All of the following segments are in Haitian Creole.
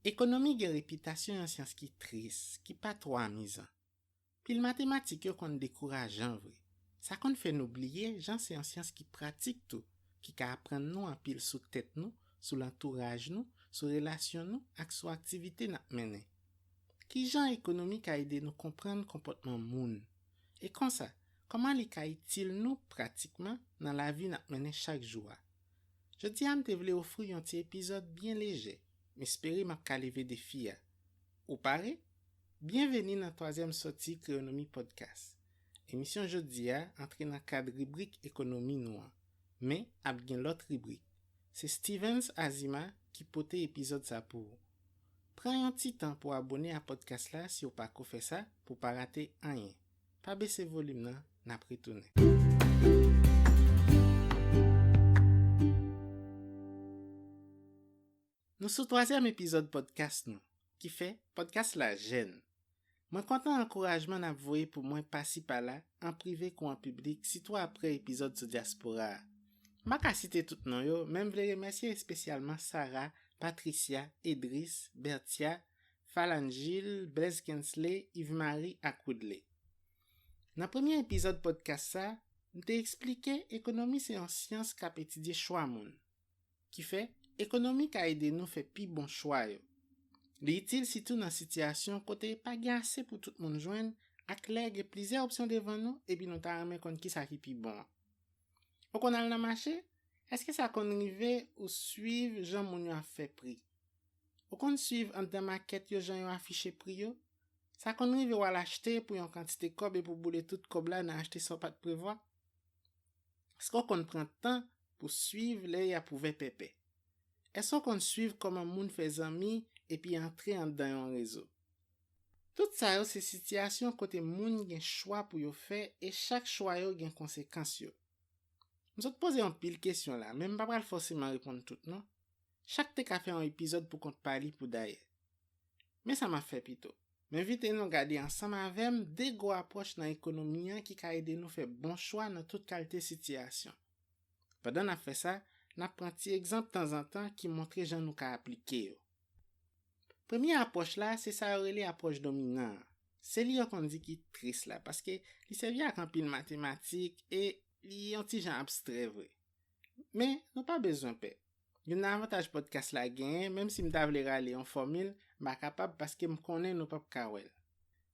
Ekonomi gen reputasyon yon siyans ki tris, ki pa tro amizan. Pil matematik yo kon dekourajan vre. Sa kon fè nou oubliye, jan se yon siyans ki pratik tou, ki ka apren nou an pil sou tèt nou, sou l'entouraj nou, sou relasyon nou, ak sou aktivite nap menen. Ki jan ekonomi ka ede nou kompren kompotman moun. E kon sa, koman li ka itil nou pratikman nan la vi nap menen chak joua. Jodi am te vle ofri yon ti epizod bien leje, m'espere map ka leve defi ya. Ou pare? Bienveni nan 3e soti Kreonomi Podcast. Emisyon jodi ya entre nan kad rubrik ekonomi nou an. Men, ap gen lot rubrik. Se Stevens Azima ki pote epizod sa pou ou. Pren yon ti tan pou abone a podcast la si ou pa ko fe sa pou pa rate anyen. Pa bese volume nan, nap retounen. Nou sou 3e epizod podcast nou, ki fe podcast la jen. Mwen kontan ankorajman ap voye pou mwen pasi pa la, an prive kou an publik, sitwa apre epizod sou diaspora. Maka cite tout nan yo, men vle remerciye espesyalman Sarah, Patricia, Idris, Bertia, Falangil, Blaise Kensley, Yves-Marie ak Woodley. Nan premier epizod podcast sa, mte explike ekonomi se yon siyans kap etidye chwa moun. Ki fe, ekonomi ka ede nou fe pi bon chwa yo. Li itil sitou nan sityasyon kote pa gen ase pou tout moun jwen ak lè ge plize opsyon devan nou epi nou ta remen kon ki sa ki pi bon. Ou kon al nan mache, eske sa kon rive ou suiv jan moun yo a fe pri? Ou kon suiv an de maket yo jan yo afiche pri yo? Sa kon rive ou al achete pou yon kantite kob e pou boule tout kob la nan achete so pat prevoa? Esko kon pran tan pou suiv lè ya pouve pepe? Esko kon suiv koman moun fe zami epi entre an dan yon rezo? Tout sa yo se sityasyon kote moun gen chwa pou yo fe e chak chwa yo gen konsekans yo. Msot pose yon pil kesyon la, men mpa pral forseman repond tout non. Chak te ka fe yon epizod pou kont pali pou daye. Men sa ma fe pito. Men vite nou gade ansam avem de go aproch nan ekonomiyan ki ka ede nou fe bon chwa nan tout kalte sityasyon. Padan na fe sa, na pran ti ekzamp tan zan tan ki montre jan nou ka aplike yo. Premye aproch la, se sa yorele aproch dominan. Se li yo kon di ki tris la, paske li sevi ak an pil matematik e li yon ti jan abstrait vre. Men, nou pa bezon pe. Yon avantaj podcast la gen, menm si mta vle rale yon formil, ba kapab paske m konen nou pap kawel.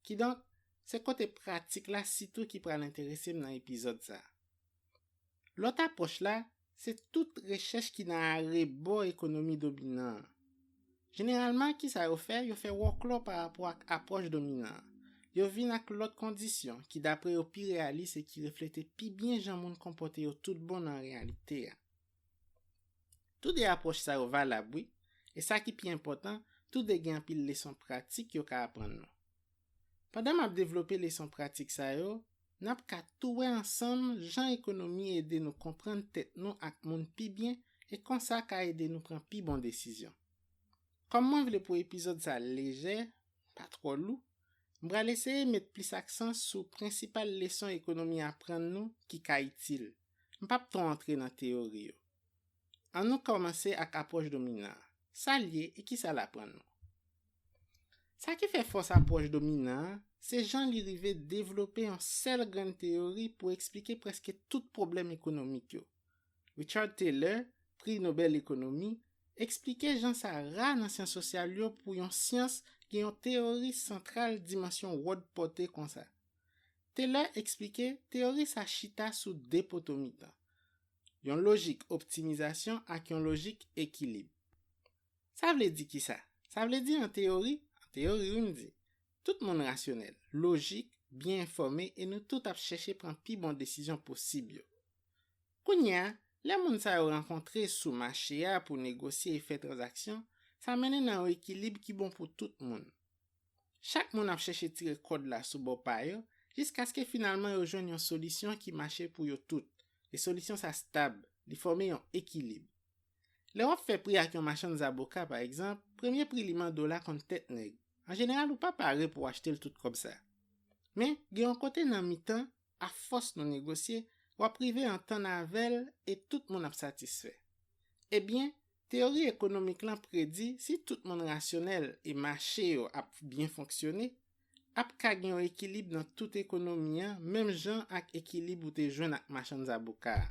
Ki donk, se kote pratik la sito ki pral interese m nan epizod sa. Lot aproch la, se tout rechèche ki nan are bo ekonomi dominan. Generalman, ki sa yo fe worklo par rapport ak aproch dominan. Yo vin ak lot kondisyon ki dapre yo pi realis e ki reflete pi bien jan moun kompote yo tout bon nan realite ya. Tout de aproch sa yo valab, oui, e sa ki pi important, tout de gen pil leson pratik yo ka apren nou. Padan map devlope leson pratik sa yo, nap ka touwe ansam jan ekonomi ede nou kompren tet nou ak moun pi bien e kon sa ka ede nou pren pi bon desisyon. Kom mwen vle pou epizod sa leje, pa tro lou, mbra leseye met plis aksan sou prinsipal leson ekonomi apren nou ki ka itil. Mpap ton entre nan teori yo. An nou komanse ak aproch dominan. Sa liye e ki sa l'apren nou. Sa ki fe fos aproch dominan, se jan li rive devlope yon sel gran teori pou explike preske tout problem ekonomik yo. Richard Taylor, Prix Nobel Ekonomi, explike jan sa ra nan siyans sosyal yo pou yon siyans ki yon teori sentral dimensyon word pote kon sa. Taylor explike teori sa chita sou depotomita. Yon logik optimizasyon ak yon logik ekilib. Sa vle di ki sa? Sa vle di an teori yon di. Tout moun rasyonel, logik, bien informé, e nou tout ap chèche pran pi bon desisyon posib yo. Kounya, le moun sa yo renkontre sou mache ya pou negosye e fè transaksyon, sa menen nan yo ekilib ki bon pou tout moun. Chak moun ap chèche tire kod la sou bo pa yo, jiska aske finalman yo jwen yon solisyon ki mache pou yo tout. E solisyon sa stab, li forme yon ekilib. Le wap fè pri ak yon machan zaboka, par exemple, premye pri li man $1 kon tet neg. En general, ou pa pare pou achete l tout kom sa. Men, gen yon kote nan mi tan, a fos non negosye, wap prive an tan navel, et tout moun ap satisfè. Ebyen, théorie économique là prédit si tout le monde rationnel et marché yo a bien fonctionné, ap ka gen un équilibre dans toute économie, même gens ak équilibre ou te joindre ak machan zaboka.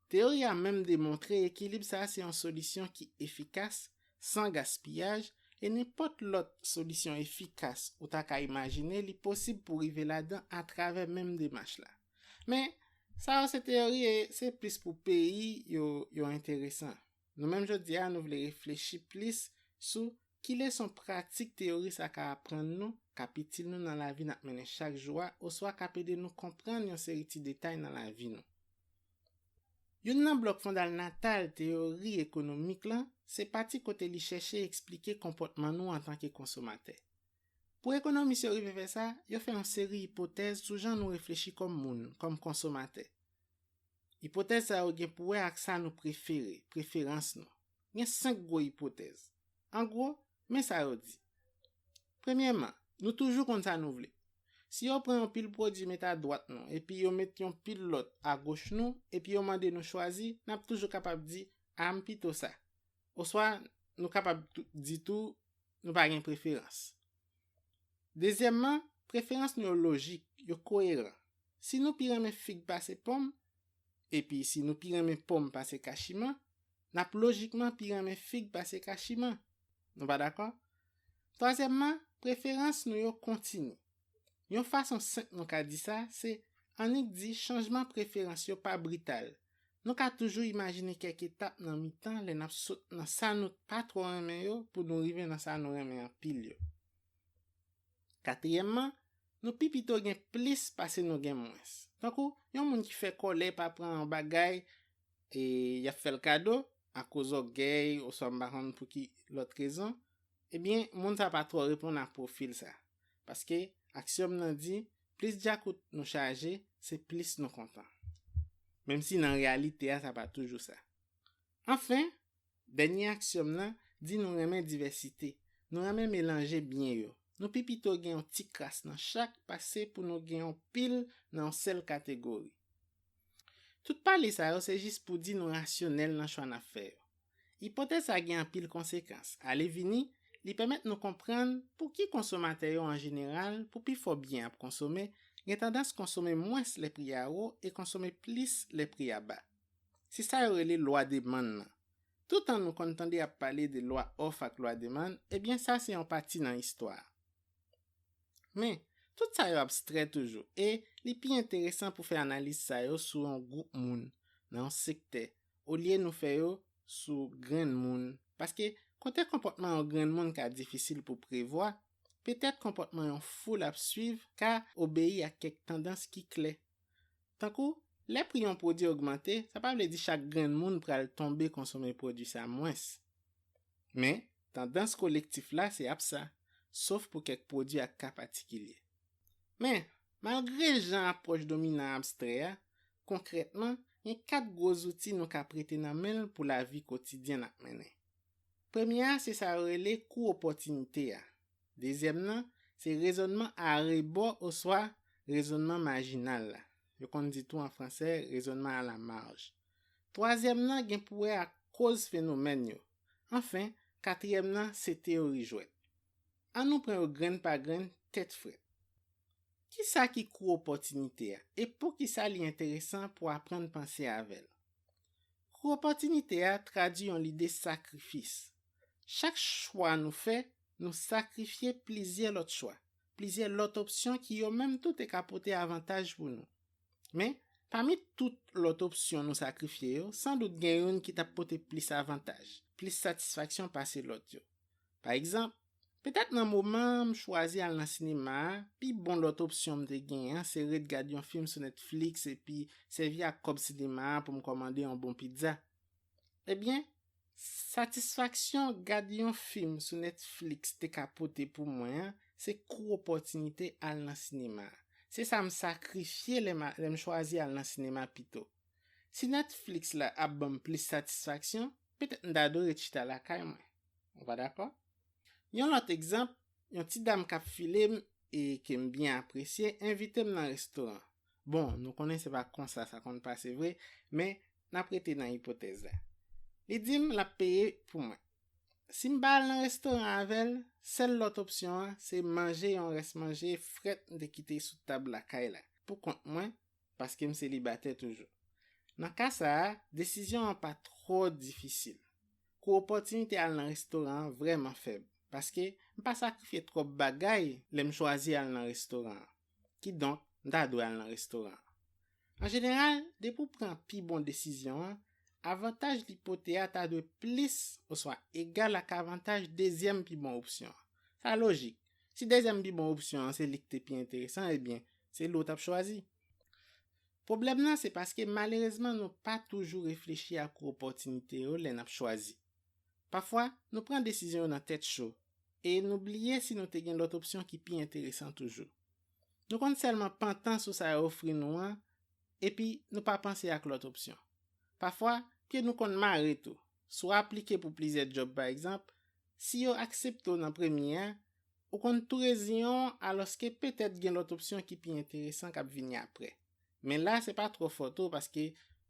Théorie a même démontré équilibre ça c'est une solution qui efficace, sans gaspillage, et n'importe l'autre solution efficace ou ta ka imaginer li possible pour arriver là-dedans à travers même démarche là. Mais ça c'est théorie c'est plus pour pays yo intéressant. Nous même je dis nous voulons réfléchir plus sur qui est son pratique théorie ça ka apprendre nous, capitile nous dans la vie n'a mener chaque jour ou soit capable de nous comprendre une série de détails dans la vie nous. Yon nan bloc fondamental théorie économique là, c'est parti côté li chercher expliquer comportement nous en tant que consommateur. Pour économiste arriver faire ça, yo fait une série hypothèses sous genre nous réfléchir comme moun, comme consommateur. Hypothèse ça gen pour ak ça nous préférer, préférence nous. Il y a 5 gros hypothèses. En gros, mais ça yo dit. Premièrement, nous toujours comme ça nous voulons. Si on prend un pile produit met à droite nous et puis on met un pile l'autre à gauche nous et puis on mande nous choisir, n'a toujours capable dire am plutôt ça. Ou soit nous capable dire tout nous pas une préférence. Deuxièmement, préférence nous logique, yo cohérent. Si nous pirame figue passer pomme et puis si nous pirame pomme passer cachiment, n'a logiquement pirame figue passer cachiment. Nous pas d'accord? Troisièmement, préférence nous yo continue. Yon façon simple nous ka dit ça, c'est on dit changement préférence yo pas brutal. Nous ka toujours imaginer quelques étapes dans mi-temps, les n'a saute dans ça nous pas trop aimer yo pour nous arriver dans ça nous aimer en pile yo. Quatrièmement, nous pipito gen plus parce nous gen moins. Donc yon moun qui fait coller pas prendre bagay et y a fait le cadeau à cause gay ou soit baron pour qui l'autre raison, eh bien moun ça pas trop répondre à profil ça. Parce que axiome nan dit plus diakout nous charger, c'est plus nous content. Même si dans réalité ça pas toujours ça. Enfin, dernier axiome nan dit nous remet diversité, nous remet mélanger bien yo. Nous pipito gen un petit crasse dans chaque passé pour nous gen un pile dans seule catégorie. Tout parler ça c'est juste pour dire nous rationnel dans choix d'affaires. Hypothèse ça gen un pile conséquence. Allez vini li permet nous comprendre pour qui consommateur en général pour plus fort bien consommer, gen tendance consommer moins les prix à haut et consommer plus les prix à bas. C'est ça les loi demande. Tout en nous contendait à parler de loi offre ak loi demande, eh bien ça c'est en partie dans l'histoire. Mais tout ça est abstrait toujours et li plus intéressant pour faire analyse ça yo sur un groupe moun dans un secteur au lieu nous faire yo sur grand moun parce que quand un comportement en grand monde qui est difficile pour prévoir, peut-être comportement en foule à suivre car obéit à quelques tendances qui clés. Tant que les prix en produits augmentés, ça pas veut dire chaque grand monde pral tomber consommer produit ça moins. Mais tendance collective là c'est ça, sauf pour quelques produits à cas particulier. Mais malgré les gens approche dominant abstrait, concrètement, il y a 4 gros outils nous ka prêter nan men pour la vie quotidienne à mener. Premier, c'est ça relé coût opportunité. Deuxième, c'est raisonnement à rebord ou soit raisonnement marginal. Je qu'on dit tout en français, raisonnement à la marge. Troisième, gen pour à cause phénomène yo. Enfin, quatrième, c'est théorie jouette. On nous prend grain par grain tête frette. Qui ça qui coût opportunité et pour qui ça li intéressant pour apprendre penser avec. Coût opportunité traduit en l'idée sacrifice. Chaque choix nous fait, nous sacrifier plusieurs autres choix, plusieurs autres options qui ont même tout est capoté avantage pour nous. Mais parmi toutes l'autre option nous sacrifier, sans doute gen une qui t'a porté plus avantage, plus satisfaction passer l'autre. Par exemple, peut-être dans moment me choisi aller dans cinéma, puis bon l'autre option me gen, c'est regarder un film sur Netflix et puis servir à Cobb Cinéma pour me commander un bon pizza. Eh bien, satisfaction garder un film sur Netflix te capoté pour moi, c'est coût opportunité aller dans cinéma. C'est ça me sacrifier les me choisir aller dans cinéma plutôt. Si Netflix là a bon plus satisfaction, peut-être m'dadore chita la caille moi. On va d'accord? Yon l'autre exemple, yon ti dame k'ap filé et qui me bien apprécié, invité dans un restaurant. Bon, nous connaissons pas comme ça compte pas c'est vrai, mais n'a prêté dans hypothèse là. Li dim la paye pou mwen. Si m'bal nan restaurant avel, sel lot opsyon se manje yon res manje fret de kite sou tab la kay la. Pou kont mwen, paske m selibate toujou. Nan ka sa, desisyon an pa tro difisil. Ko opotinite al nan restaurant vreman feb. Paske m pa sakrifye trop bagay le m chwazi al nan restaurant. Ki donk, nda dwe al nan restaurant. En general, de pou pran pi bon desisyon, avantaj li pote a ta dwe plis ou soit egal ak avantaj dezyem pi bon opsyon. Sa logik. Si dezyem pi bon opsyon se lik te pi interesant, ebyen, se lot ap chwazi. Problem nan se paske malerezman nou pa toujou reflechi ak ou opotinite yo len ap chwazi. Pafwa, nou pran desisyon nan tet chou, e nou bliye si nou te gen lot opsyon ki pi interesant toujou. Nou kont selman pantan sou sa ofri nou an, epi nou pa panse ak lot opsyon. Pafwa, ke nou kon mare tou, sou aplike pou plize job par exemple, si yo aksepto nan premye, ou kon tou reziyon aloske petet gen lot opsyon ki pi interesant kap vini apre. Men la se pa tro foto paske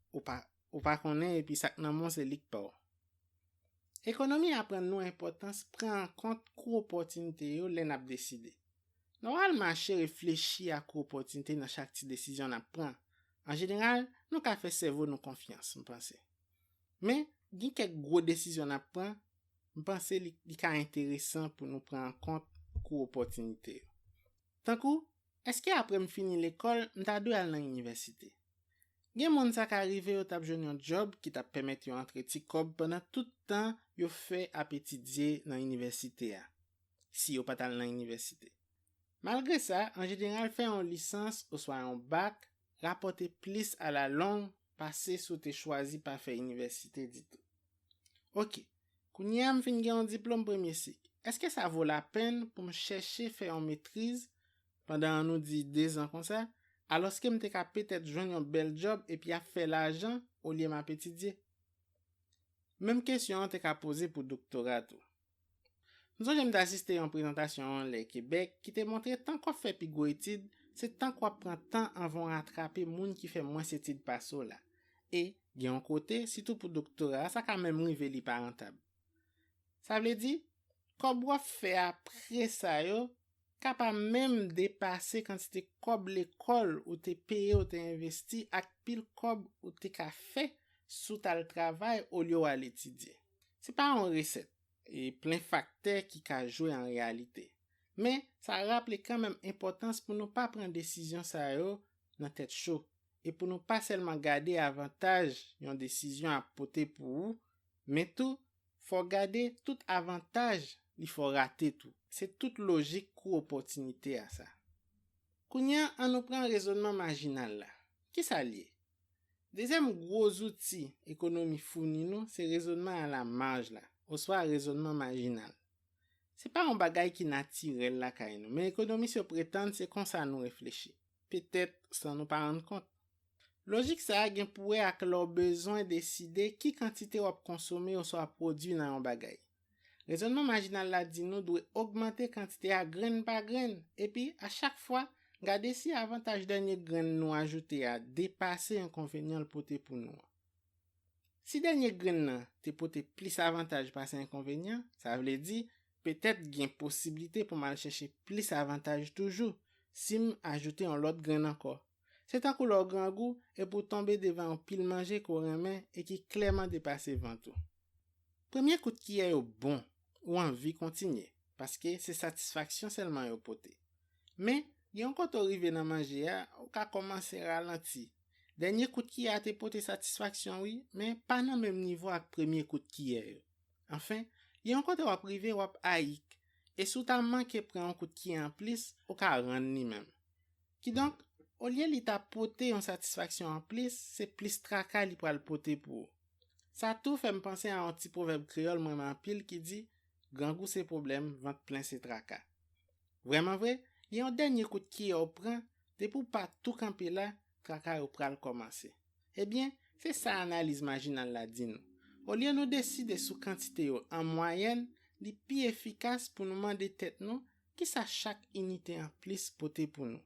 ou pa konen epi sak nan moun se lik pa ou. Ekonomi apren nou importans pren an kont kou opotinite yo len ap deside. Noral manche reflechi ak kou opotinite nan chak ti desisyon ap pren. En general, nou ka fe servo nou konfians, m'pense. Men, gen kek gro desisyon ap pren, m'pense li ka interesant pou nou pren an kont kou opotinite yo. Tankou, eske apre m fini l'ekol, m'ta dwe al nan universite. Gen moun sa ka arrive yo tap joun yon job ki tap pemet yo entre ti kob pendant tout tan yo fe ap etidye nan universite ya. Si yo pat al nan universite. Malgre sa, en general fe yon lisans ou swa yon bac, rapote plis a la long pase sou te chwazi pa fe universite dito. Ok, kounye am fin gen yon diplome premier cycle. Eske sa vaut la pen pou m chèche fe yon maîtrise pendant nou di 2 ans kon sa, aloske m te ka petet jwen yon bel job epi a fe l'ajan ou liye m ap etidye? Mem kesyon te ka pose pou doktorat ou. Nou jem te asiste yon prezentasyon le Québec ki te montre tan kwa fe pi go etid, se tan kwa pran tan anvon rattrape moun ki fe mwen setid paso la. E, gen yon kote, sitou pou doktorat, sa ka mem rive li parentab. Sa vle di, kob waf fe apre sa yo, ka pa mem depase kantite kob l'ekol ou te peye ou te investi ak pil kob ou te ka fe sou tal travay ou liyo al etidye. Se pa an reset, e plen fakter ki ka jwe en realite. Men, sa rappele kan menm importans pou nou pa pren desisyon sa yo nan tet chou, e pou nou pa selman gade avantaj yon desisyon apote pou ou, men tou, fò gade tout avantaj li fò rate tou. Se tout logik kou opotinite a sa. Kounyan, an nou pren rezonman marginal la. Ki sa liye? Dezem gros outi ekonomi founi nou, se rezonman a la marge la, ou swa rezonman marginal. Se pa un bagay ki natirel la kay nou, men ekonomi se pretende se kon sa nou reflechi. Petet san nou pa rende kont. Logik sa gen pouwe ak lor bezon deside ki kantite wap konsome ou so a produ nan yon bagay. Rezonman marginal la di nou dwe augmente kantite a gren pa gren, epi a chak fwa gade si avantaj denye gren nou ajoute a depase inkonvenyon pote pou nou. Si denye gren nan te pote plis avantaj pase inkonvenyon, sa vle di, petet gen posibilite pou mal chèche plis avantaj toujou, si m ajoute an lot gren anko. Se tan kou lor gran gou, e pou tombe devan an pil manje kou remen e ki klerman depase vantou. Premye kout ki yo bon, ou anvi kontinye, paske se satisfaksyon selman yo pote. Men, yon kout orive nan manje ya, ou ka komanse ralanti. Denye kout ki a te pote satisfaksyon oui, men pa nan menm nivou ak premye kout ki yo. Enfin, yon kout wap rive wap aik, e sou ta manke pren an kout ki an plis, ou ka rande ni menm. Ki donk, ou liye li ta pote yon satisfaksyon an plis, se plis traka li pral pote pou ou. Sa tou fè m panse an ti proverb kreol mwen pil ki di, gangou se problem, vant plen se traka. Vreman vre, yon denye kout ki yo pren, de pou pa tou kampe la, traka yo pral komanse. Ebyen, se sa analize marginal la di nou. Ou liye nou deside sou kantite yo an moyen, li pi efikas pou nou mande tet nou, ki sa chak unité an plis pote pou nou.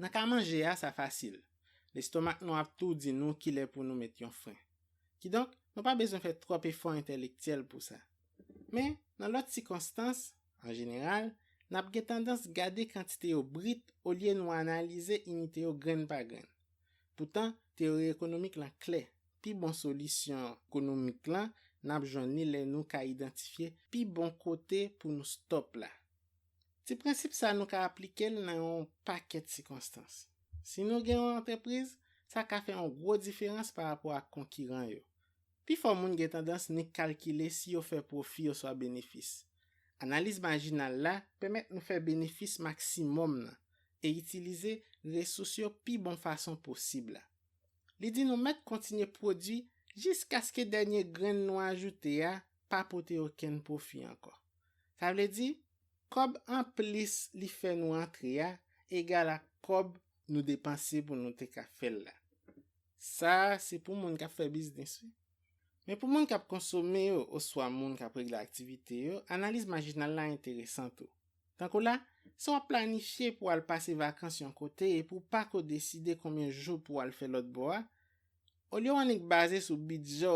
Nan ka manje a, sa fasil. L'estomak nou ap tou di nou ki le pou nou met yon fren. Ki donk, nous pas besoin de faire trop effort intellectuel pour ça. Mais, dans l'autre circonstance, en général, nous avons tendance à garder quantité au brit au lieu de nous analyser unité au grain par grain. Pourtant, théorie économique la clé. Pi bon solution économique là, n'a jouni les nous ka identifier pi bon côté pour nous stop là. Ti principe ça nous ka appliquer dans un paquet de circonstances. Si nous gagnons une entreprise, ça ka fait une grosse différence par rapport à concurrent yo. Pi faut moun gen tendance ni calculer si yo fait profit ou soit bénéfice. Analyse marginale là permet nous faire bénéfice maximum là, et utiliser ressources yo pi bon façon possible. Li di nous mettre continuer produit jusqu'à ce que dernier grain nous ajouté a pas porter aucun profit encore. Ça veut dire cob en plus li fait nous entrer a égal à cob nous dépenser pour nous te ka faire là. Ça c'est pour moun qui fait business. Mais pour moun qui consommer ou soit moun qui régler l'activité, analyse marginale là intéressante. Tant que là, soit planifier pour aller passer vacances sur un côté et pour pas qu'on décider combien de jours pour aller faire l'autre bois, au lieu on est basé sur budget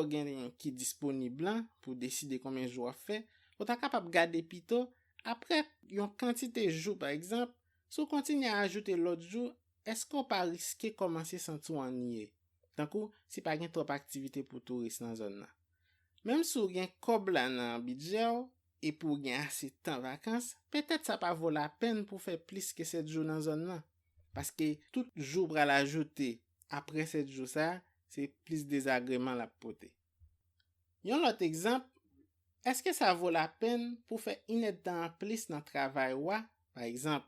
qui est disponible pour décider combien de jours faire, on est capable de garder plutôt après une quantité de jours par exemple, si on continue à ajouter l'autre jour, est-ce qu'on pas risquer commencer sans tout ennuyer? Tant que si pas gen trop activité pour touristes dans zone là. Même si on gen kob là dans budget et pour gen assez de temps vacances, peut-être ça pas vaut la peine pour faire plus que 7 jours dans zone là. Parce que tout jour pour l'ajouter après 7 jours ça, c'est plus désagrément la poter. Yon l'autre exemple, est-ce que ça vaut la peine pour faire une temps plus dans travail wa, par exemple,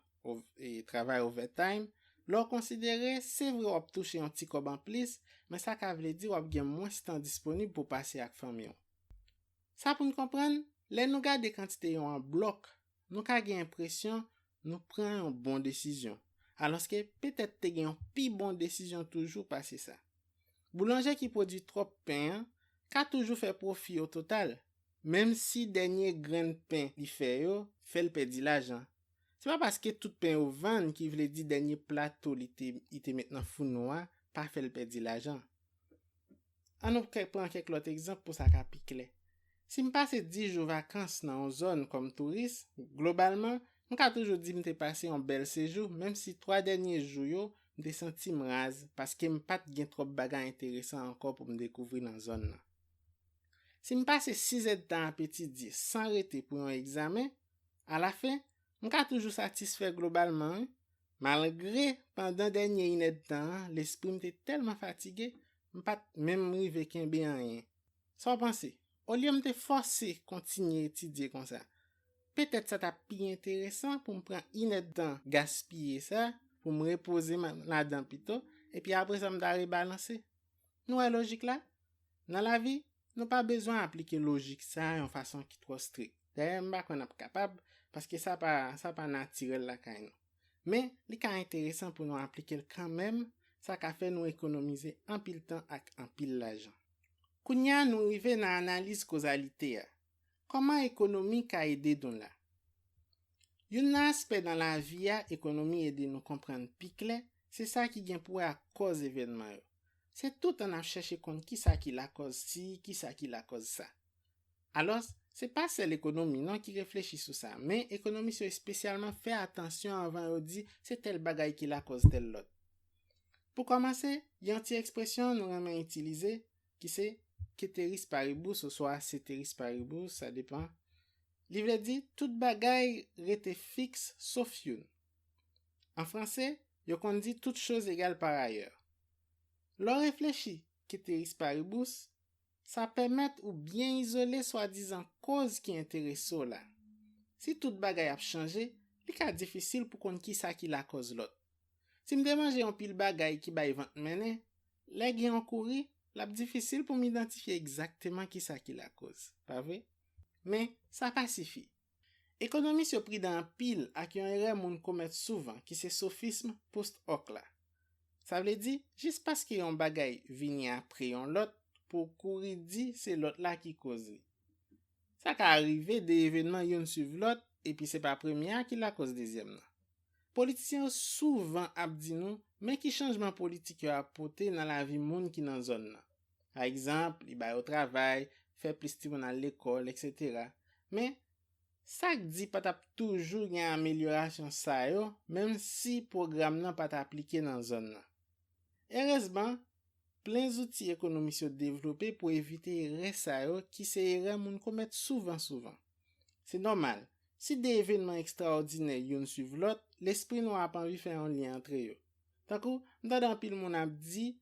travail overtime, l'on considérer c'est vrai on toucher un petit cob en plus, mais ça ka vle di on gen moins de temps disponible pour passer avec famille. Ça pour nous comprendre, les nous garder quantité en bloc, nous ka gen impression nous prend une bonne décision. Alors que peut-être te gen une pi bonne décision toujours passer ça. Boulanger qui produit trop pain, ka toujours fait profit au total, même si dernier grain de pain il fait le perdre l'argent. C'est pas parce que tout pain au vend qui veut dire dernier plateau il était maintenant fou noir pas fait le perdre l'argent. On nous prend quelques autres exemples pour ça ka pi clair. Si me passe 10 jours vacances dans une zone comme touriste, globalement, on ka toujours dit me passer un bel séjour même si 3 derniers jours yo me senti m'rase parce que me pas gen trop bagay intéressant encore pour me découvrir dans zone là. Si me passe 6 heures de temps à petit 10 sans arrêter pour un examen, à la fin on ka toujours satisfait globalement, malgré pendant dernier une heure de temps, l'esprit m'était tellement fatigué, m'pas même rive kembe rien. Sans penser, au lieu m'te forcer continuer étudier comme ça. Peut-être ça t'a plus intéressant pour me prendre une heure de temps, gaspiller ça pour me reposer là-dedans plutôt et puis après ça me da rebalancer. Nous est logique là. Dans la vie, nous pas besoin d'appliquer logique ça en façon qui trop strict. D'ailleurs, m'pa qu'on est capable parce que ça pas naturel la kay nous. Mais li ka intéressant pour nous appliquer quand même, ça ka fait nous économiser en pile temps ak en pile l'argent. Kounya nous rive dans analyse causalité. Comment économie ka aider dans là? Yon aspect dans la vie a économie aider nous comprendre pi clair, c'est ça qui gen pour à cause événement yo. C'est tout en a chercher compte qui ça qui la cause si, qui ça qui la cause ça. Alors, c'est pas seule l'économie non qui réfléchit sur ça, mais économie c'est spécialement fait attention avant de dire c'est tel bagay qui la cause tel l'autre. Pour commencer, y a une expression nous remet utiliser qui c'est ceteris paribus ou soit ceteris paribus, ça dépend. Li vle di tout bagay rete fixe sauf yon. En français, yo kon dit toute chose égale par ailleurs. L'on réfléchit ceteris paribus, ça permet ou bien isoler soi-disant cause qui intéresse là. Si tout bagay a changé, li ka difficile pour kon ki sa ki la cause l'autre. Si me manger un pile bagay qui bay vent mene, les gen en couri, la difficile pour m'identifier exactement qui ça qui la cause. Pas vrai? Mais ça pacifie. Économie se pris dans pile ak yon erreur moun commet souvent qui c'est sophisme post hoc là. Ça veut dire juste parce que yon bagay vini après yon l'autre pour courir dit c'est l'autre là qui cause. Ça ka arriver des événements yon suivent l'autre et puis c'est pas première qui la cause deuxième là. Politiciens souvent ap di nou, mais qui changement politique yo apporté dans la vie moun qui dans zone là. Par exemple, li bay au travail, fait plus ti moun à l'école, etc. Mais, ça dit pas tap toujours gen amélioration sa yo, même si programme nan pas appliqué dans zone nan. Heureusement, plein outils économiques sont développés pour éviter resa yo qui se erreur moun commettre souvent. C'est normal. Si des événements extraordinaires yon suivent l'autre, l'esprit nou a pas envie faire un lien entre yo. Takou, m'dan pile moun ap di,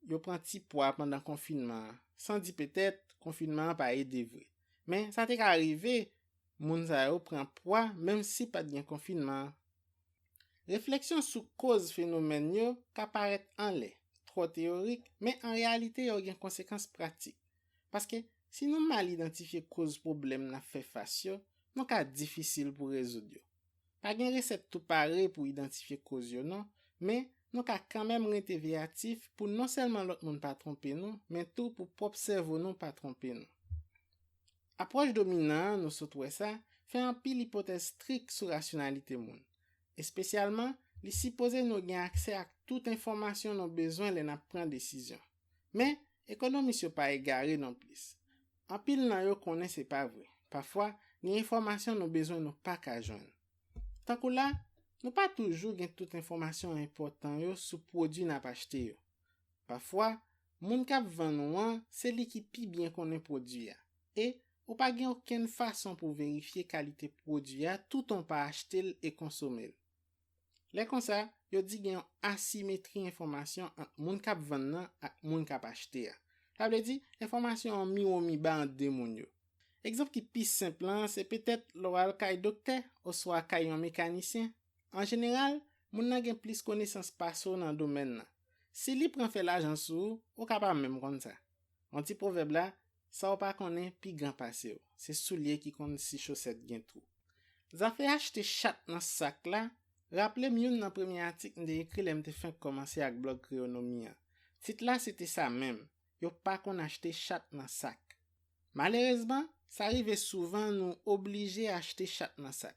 yo prend ti poids pendant confinement, sans dire peut-être confinement pas aidé vrai. Mais ça t'est arrivé, moun sa yo prend poids même si pas de confinement. Réflexion sous cause phénomène yo ka paraît en lait, trop théorique, mais en réalité yo gen conséquences pratiques. Parce que si nous mal identifier cause problème n'a fait face yo, non ka difficile pour résoudre yo. Pas gen recette tout pareil pour identifier cause yo non, mais nous ka quand même rete véatif pour non seulement l'autre monde pas tromper nous, mais tout pour propre cerveau non pas tromper nous. Approche dominant, nous sautoué ça, fait un pile hypothèse stricte sur rationalité moun. Et spécialement, li supposé nous gen accès à toute information nous besoin les n'a prendre décision. Mais économiste yo pas égaré non plus. En pile nan yo connaît c'est pas vrai. Parfois, les informations nous besoin nous pas ka joindre. Tant que là, nous pas toujours gen toute information important yo sous produit n'a pas acheté yo. Parfois, moun k'ap vend nou an, c'est li qui pi bien connaît produit ya. Et ou pas gen aucune façon pour vérifier qualité produit ya tout on pas acheter et consommer. Les comme ça, yo di gen asymétrie information entre moun k'ap vend nan ak moun k'ap acheter ya. Ça veut dire information en mi ou mi ba entre deux moun yo. Exemple qui plus simple, c'est peut-être l'oral kay docteur ou soit kay un mécanicien. En général, moun nan gen plus connaissance passo dans domaine nan. Si li prend fait l'argent sou, ou capable même comme ça. On dit proverbe là, ça ou pas connaît pi grand passé. C'est soulier qui connaît si chaussette gen trou. Ça fait acheter chat dans sac là. Rappelez m'youn dans premier article de écrit l'MT fin commencer avec blog Créonomie. Titre là c'était ça même. Yo pas qu'on acheter chat dans sac. Malheureusement, ça arrive souvent nous obliger à acheter chat dans sac.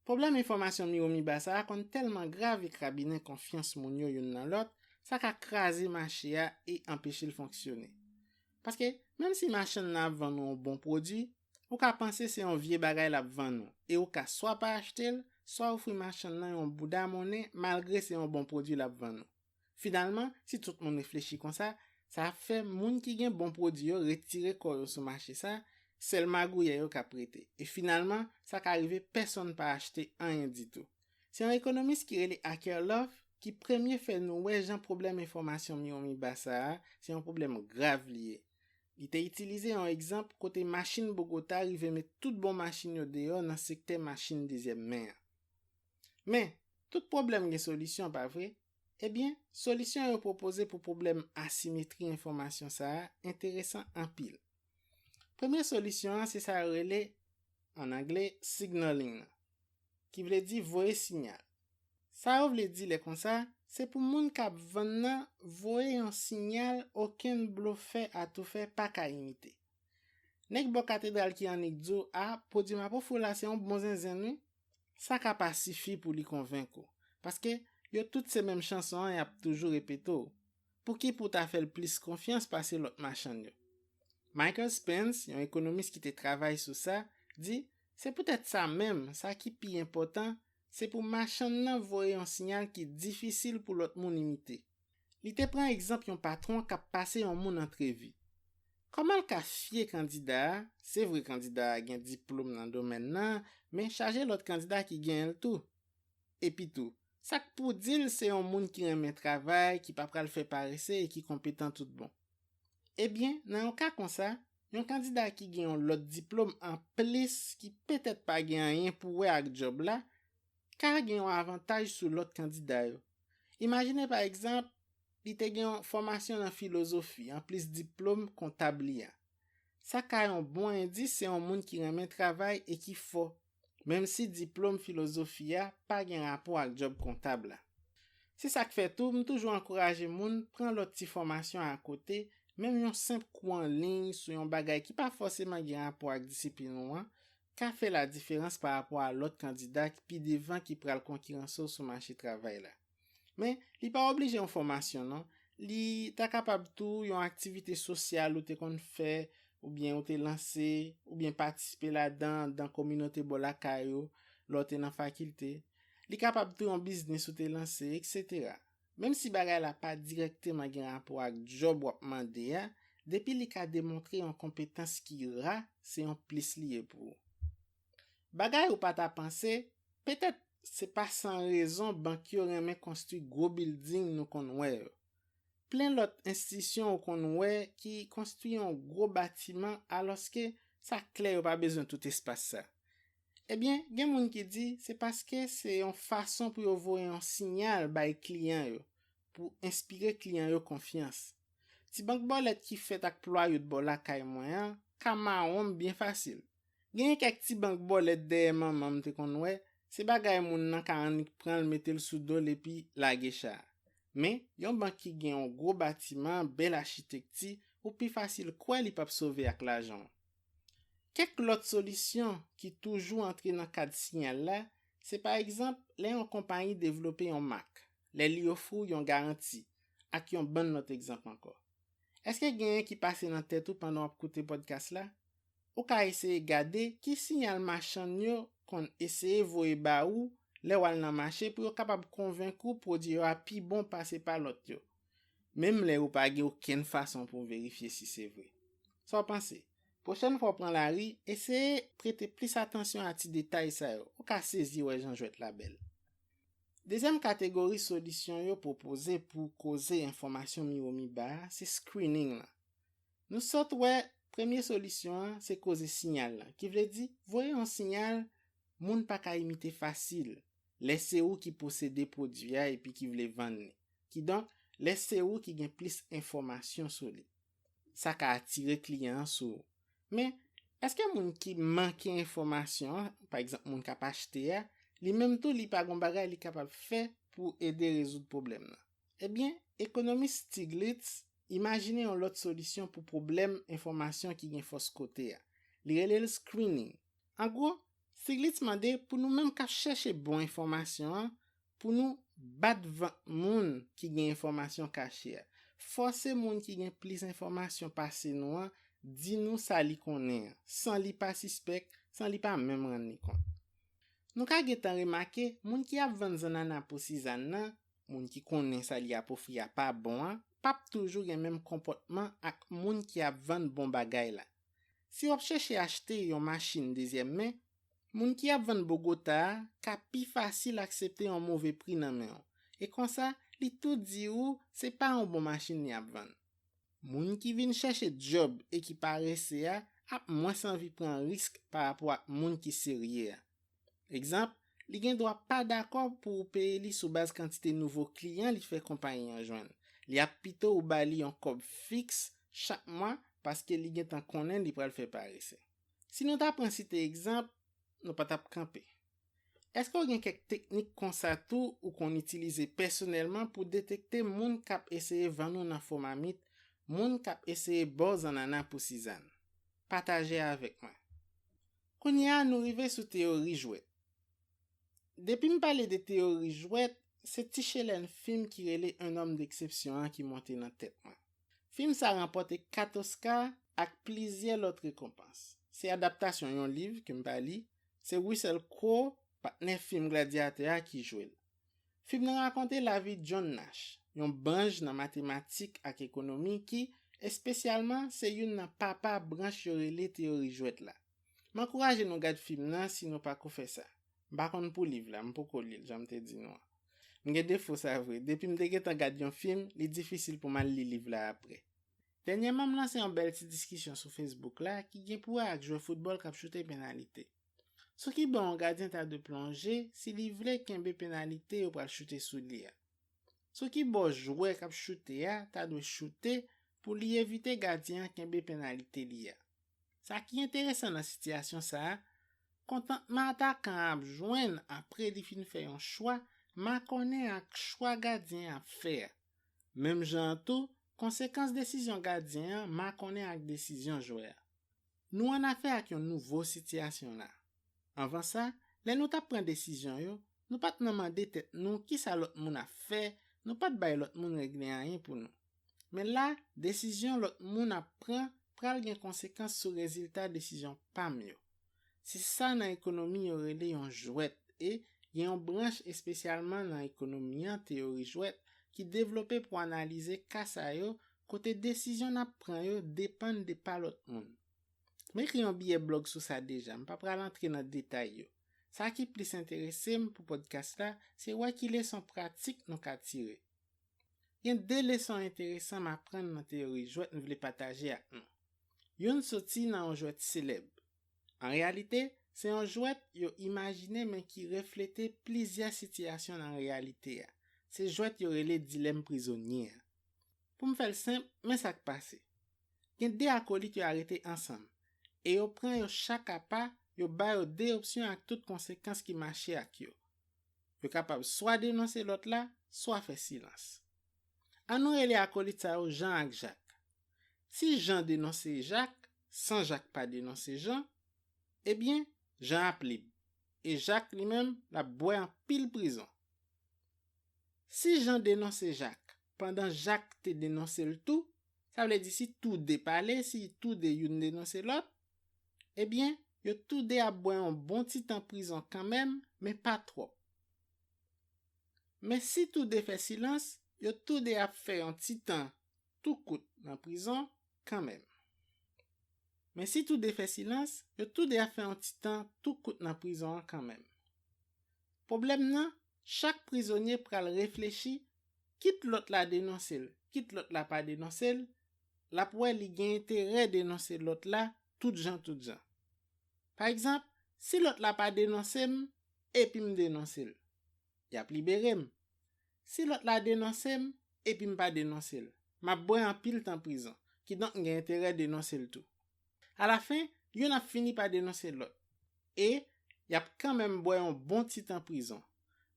Problème information mi ou mi ba ça kon tellement grave et krabine confiance moun yo yon nan l'autre, ça ka krasé marché a et empêcher le fonctionner. Parce que même si machine n'a vend un bon produit, ou ka penser c'est un vieux bagay la vend nous et ou ka soit pas acheter, soit offrir machine nan un bouda monnaie malgré c'est un bon produit la vend nous. Finalement, si tout le monde réfléchit comme ça fait moun qui gen bon produit retirer quoi sur marché ça, c'est le magouille yo ka prêté. Et finalement, ça ka arrivé personne pas acheter rien du tout. C'est un économiste qui relé Akerlof qui premier fait nous ouais Jean problème information mi bassa, c'est un problème grave lié. Il t'a utilisé un exemple côté machine Bogota arrive mettre toute bon machine yo dehors dans secteur machine deuxième main. Mais tout problème gen solution pas vrai? Eh bien, solution yo proposé pour problème asymétrie information ça intéressant en pile. Première solution, c'est ça relais en anglais signaling, qui veut dire voyer signal. Ça veut dire les comme ça, c'est pour moun k'ap vend nan voyer un signal aucun bluffé à tout fait pas ka imiter. Nek bo cathédrale qui en exo a produit ma pour là c'est un bon zinzin, ça ka pas suffi pour lui convaincre parce que yo toutes ces mêmes chansons y a toujours répété. Pour qui pour ta faire plus confiance passer l'autre machin yo. Michael Spence, un économiste qui te travaille sur ça, dit c'est peut-être ça même, ça qui est important, c'est pour machin nan voyer un signal qui est difficile pour l'autre moun imiter. Il te prend exemple un patron qui a passé un moun entrevue. Comment le ka fier candidat, c'est vrai candidat a gen diplôme dans domaine nan, mais charger l'autre candidat qui gagne tout. Et puis tout. Ça pour dire c'est un moun qui aime travail, qui pas pral faire paresser et qui compétent tout bon. Eh bien, dans un cas comme ça, un candidat qui gagne l'autre diplôme en plus qui peut-être pas gagne rien pour ouais avec job là, car gagne un avantage sur l'autre candidat. Imaginez par exemple, il te gagne une formation en philosophie, en plus diplôme comptable. Ça ka un bon indice c'est un monde qui aime travail et qui faut, même si diplôme philosophie a pas gagne rapport avec job comptable. C'est ça qui fait tout, me toujours encourager moun prendre l'autre petite formation à côté. Même yon simple cours en ligne sur yon bagay qui pas forcément gen rapport avec discipline ou ka fait la différence par rapport à l'autre candidat qui pi devant qui pral concurrence sur marché travail là. Mais li pas obligé en formation non, li ta capable tout yon activité sociale ou te kon fait ou bien ou te lancé ou bien participer là-dedans dans communauté bola kayo, l'autre dans faculté. Li capable tout yon business ou te lancé, etc. Même si bagay la pas directement gen rapport avec job ou mande ya, depuis li ka démontrer en compétence qui ra, c'est un plus lié pour. Bagay ou pas ta pensé, peut-être c'est pas sans raison banque yo reme construit gros building nou kon wè yo. Plein l'autre institution ou kon wè qui construit un gros bâtiment alors que ça clair ou pas besoin tout espace ça. Eh bien, gen moun qui dit c'est parce que c'est une façon pour yo voyer un signal bay client yo pour inspirer client yo confiance. Si banque bolet qui fait ak ploy yo de bola kay moyen, kama on bien facile. Gen kek ti banque bolet de maman te kon wè, c'est bagay moun nan ka an pran l metel sou do epi la gecha. Mais yon banque qui gen un gros bâtiment, bel architecture ou plus facile quoi li pap sauver ak l'argent. Quelques autres solutions qui toujours entre dans cadre signal là, c'est par exemple les en compagnie développer un Mac, les li offrent yon garantie, ak yon bon notre exemple encore. Est-ce que gen qui passe dans tête ou pendant ap koute podcast là? Ou ka essayer garder qui signal machin yo kon essayer voyer ba ou le wal nan marché pour capable convaincre produit a pi bon passer par l'autre yo. Même les ou pas gen aucune façon pour vérifier si c'est vrai. Ça pensez? Prochaine fois prendre la rue, essayez prêter plus attention à ti détails ça yo. Ou ka saisi ouais Jean Jouet la belle. Deuxième catégorie solution yo proposé pour causer information mi bas, c'est screening là. Nous sorte ouais première solution c'est causer signal là, qui veut dire voyez un signal moun pa ka imiter facile. Laissez ou qui possède produit et puis qui veut vendre. Qui donc laissez ou qui gagne plus information sur lui. Ça ka attirer client sur. Mais est-ce que moun qui manque information, par exemple moun ka pa acheter, li même tout li pa gon bagay li capable faire pour aider résoudre problème là. Eh bien, économiste Stiglitz imaginez une autre solution pour problème information qui gen fausse côté. Li rele le screening. En gros, Stiglitz mande pour nous même ka chercher bon information pour nous battre moun qui gen information cachée. Forcer moun qui gen plus information passer nous di nous ça li connaît sans li pas suspect, sans li pas même rendre compte. Nous ka getan remarqué moun qui a vend zanana pour 6 ans, moun qui connaît ça li a profit a pas bon, pas toujours gen même comportement ak moun qui a vend bon bagay la. Si on cherche acheter yon machine deuxième main, moun qui a vend Bogota, ka pi facile accepter un mauvais prix nan men. Et comme ça, li tout di ou c'est pas un bon machine ni a vend. Moun qui vient chercher job et qui paraisse a moins envie prendre risque par rapport à moun qui sérieux. Exemple, li gen doit pas d'accord pour payer li sous base quantité nouveau client li fait compagnie en joindre. Li a plutôt ou bali un cob fixe chaque mois parce que li gen tan konnen li pral faire paraisse. Si nous t'a prend cité exemple, nous pas t'a camper. Est-ce qu'on gen quelques techniques comme ça tout ou qu'on utilise personnellement pour détecter moun k'ap essayer vendre nan formamite, moun k'ap essayer boz anana pour 6 ans? Partagez avec moi. Kounya nous rive sous théorie jouet. Depuis me parler de théorie jouet, c'est Tichelen film qui relait un homme d'exception qui montait dans tête moi. Film ça remporté 4 Oscars avec plusieurs autres récompenses. C'est adaptation d'un livre que me parli, c'est Russell Crowe, partenaire film Gladiateur qui joue. Film raconte la vie de John Nash, un branche dans mathématiques et économie qui spécialement c'est une papa branche relait théorie jouet là. M'encourage nous regarder film là si nous pas ko faire ça. Par contre pour livre là, m'po ko lire, j'aime te di non. M'gè défaut ça vrai. Depuis m'te gè tan gade un film, li difficile pour mal lire livre là après. Dernièrement me lancé une belle petite discussion sur Facebook là qui gen pour ak jouer football k'ap shooter pénalité. Ce qui bon gardien ta de plonger, si li vle kembe pénalité ou pral shooter sous li. Ce qui bon joueur k'ap shooter a, ta doit shooter pour li éviter gardien kembe pénalité li a. Ça qui intéressant dans situation ça, contentement attaquant a joindre après li fin fait un choix, ma connaît ak choix gardien à faire. Même jan tout, conséquence décision gardien, ma connaît ak décision joueur. Nous en affaire avec une nouveau situation là. Avant ça, les nous t'a prend décision yo, nous pas demander tête nous qui ça l'autre moun a fait, nous pas bay l'autre moun régler rien pour nous. Men la, desisyon lot moun ap pran pral gen konsekans sou rezultat desisyon pam yo. Se sa nan ekonomi yo rele yon jouet e gen yon branche espesyalman nan ekonomi an teori jouet ki devlope pou analize kasa yo kote desisyon ap pran yo depan de pa lot moun. Men kri yon biye blog sou sa deja, m pa pral antre nan detay yo. Sa ki plis interese m pou podcast la, se wè ki leson pratik nou ka tire. Gen 2 leson interesan m apren nan teori jouet nou vle pataje ak nou. Yon soti nan yon jouet seleb. En realite, se yon jouet yo imagine men ki reflete plizia sityasyon nan realite ya. Se jouet yo rele dilem prizonye. Pou m fel simple, men sak pase. Gen 2 akolit yo arete ansam. E yo pran yo chak apa, yo bay yo 2 opsyon ak tout konsekans ki mache ak yo. Yo kapab swa denonse lot la, swa fe silans. An nou rele akolit sa yo Jean ak Jacques. Si Jean denonse Jacques, sans Jacques pa denonse Jean, ebyen, Jean ap libre. Et Jacques li même la boy en pile prison. Si Jean denonse Jacques, pendant Jacques te denonse le tout, ça veut dire si tout de parler, si tout de yon denonse l'autre, ebyen, yo tout de a boy un bon petit en prison quand même, mais pas trop. Mais si tout de fait silence, yo tout de a fait un petit temps tout coûte en prison quand même. Mais si tout de fait silence, yo tout de a fait un petit temps tout coûte en prison quand même. Problème nan, chaque prisonnier pral réfléchi, quitte l'autre la dénoncer, quitte l'autre la pas dénoncer, la pou li gen intérêt dénoncer l'autre la tout jan. Par exemple, si l'autre la pas dénoncer et puis me dénoncer, y a libéré m. Si l'autre la dénoncer et puis me pas dénoncer, m'a boy en pile temps prison, qui donc gen intérêt dénoncer le tout. À la fin, yon a fini par dénoncer l'autre. Et y a quand même boy un bon petit temps prison.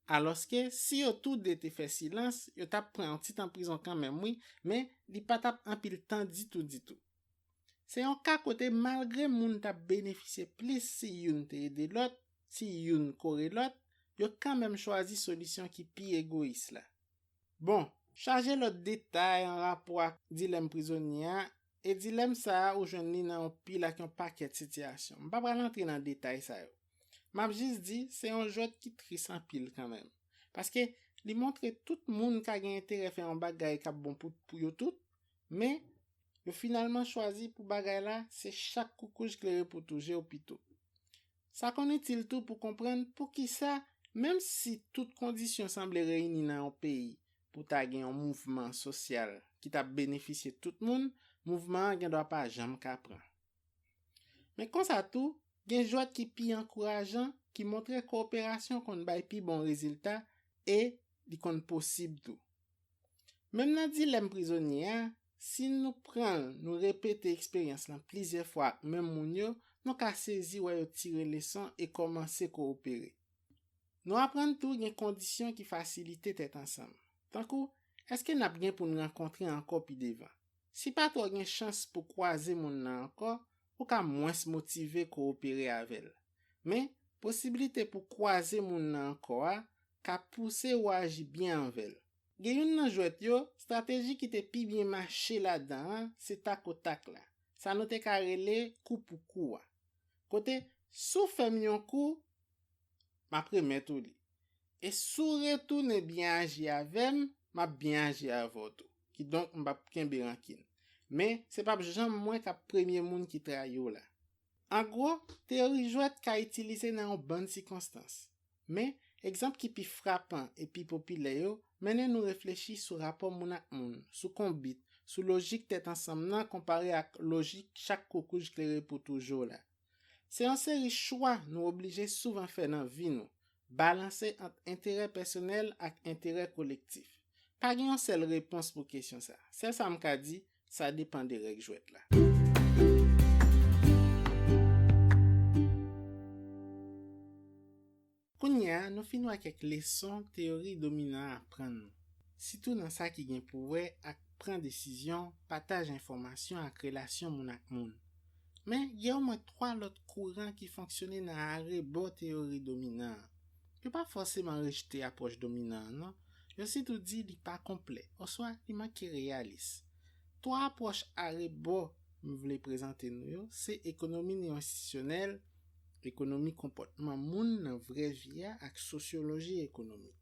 Alors que si yo tout de te fait silence, yo tap pris un petit temps prison quand même, oui, mais li pa tap en pile temps du tout. C'est un cas côté malgré moun tap bénéficié plus si yon te aide l'autre, si yon kore l'autre, yo quand même choisi solution qui pi égoïste là. Bon, charger l'autre détail en rapport avec dilemme prisonnier et dilemme ça ou jeune li nan pile ak yon paquet de situation. M'pa pral entrer dans détail ça yo. M'a juste dit, c'est un jeu qui triste en pile quand même. Parce que, li montre tout le monde qui a intérêt à faire un bagay qui bon pour yo tout, mais, yo finalement choisi pour bagay là, c'est chaque coucouche clairé pour toucher au pito. Ça connaît-il tout pour comprendre pour qui ça, même si toutes conditions semblent réunies dans un pays, pour ta gen un mouvement social qui t'a bénéficié tout le monde, mouvement gen doit pas jamais prendre. Mais comme ça tout, gen jouet qui pi encourageant, qui montre coopération kon bay pi bon résultat et di kon possible tout. Même nan dilemme prisonnier, si nous prenons, nous répéter expérience là plusieurs fois, même moun yo, nous ka saisi ou yo tirer leçon et commencer coopérer. Nous apprendre tout gen conditions qui facilite tête ensemble. Tant kou, est-ce que n'a bien pour nous rencontrer encore pi devant? Si pas toi gen chance pour croiser moun nan encore, ou ka moins motivé coopérer avec elle. Mais, possibilité pour croiser moun nan encore, ka pousse ou agir bien avec elle. Gen yon nan jouet yo, stratégie qui te pi bien marché là-dedans, c'est tak ou tak la. Ça nou te ka rele coup pour coup. Côté, sou fèm yon coup, ma premet ou li. Et sou retourne bien agi avem, ma bien agi avoto. Qui donc mba kenbe rankin. Mais c'est pas jamais moins qu'à premier monde qui travaille là. En gros, théorie jouet qu'a utilisé dans une bonne circonstance. Mais exemple qui pi frappant et pi populaire, mène nous réfléchir sur rapport moun ak moun, sur combit, sur logique tête ensemble nan comparé à logique chaque coucouche clairé pour toujours là. C'est un série choix nous obligé souvent faire dans vie nous, balancer entre intérêt personnel et intérêt collectif. Pas une seule réponse pour question ça. C'est ça m'ka dit. Ça dépend des règles jouettes là. Kounya, nous finissons avec quelques leçons théorie dominante à apprendre. Surtout dans ça qui gen pouvoir à prendre décision, partage information avec relation moun ak moun. Mais il y a au moins 3 autres courants qui fonctionnent dans l'arrêt bon théorie dominante. Je pas forcément rejeter approche dominante, non. Je aussi tout dit il pas complet, ou soit il manque réaliste. trois approches arrêt-bord me voulais présenter nous, c'est économie néo-institutionnelle, économie comportement moun dans vraie vie ak sociologie économique.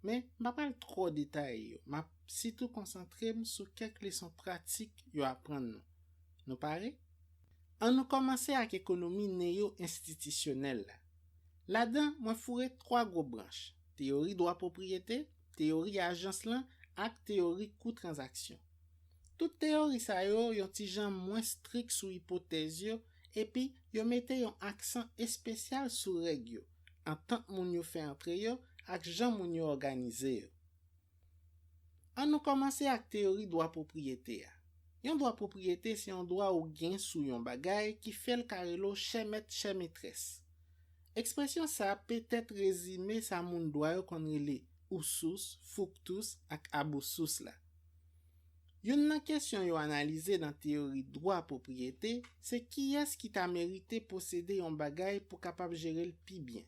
Mais je ne vais pas trop détailler, je vais surtout concentrer sur quelques leçons pratiques yo apprendre nous. Nous paraît? On nous commencer avec économie néo-institutionnelle. Là-dedans, moi fourré trois gros branches. Théorie droit propriété, théorie agence là, ak théorie coût transaction. Toute théorie ça yo yon ti jan moins strict sous hypothèse yo et puis yo mette yon accent spécial sur règle yo. En tant que moun yo fait entre yo ak jan moun yo organise yo. On nous commencer avec théorie droit propriété. Yon droit propriété c'est un droit ou gain sous yon bagay qui fait le carrelo chez maître chez maîtresse. Expression ça peut-être résumé sa moun droit yo kon rele Ous, Fructus ak Abussus la. Yon nan question yo analyse dans théorie droit propriété, c'est qui est-ce qui t'a mérité posséder yon bagay pour capable gérer le pi bien.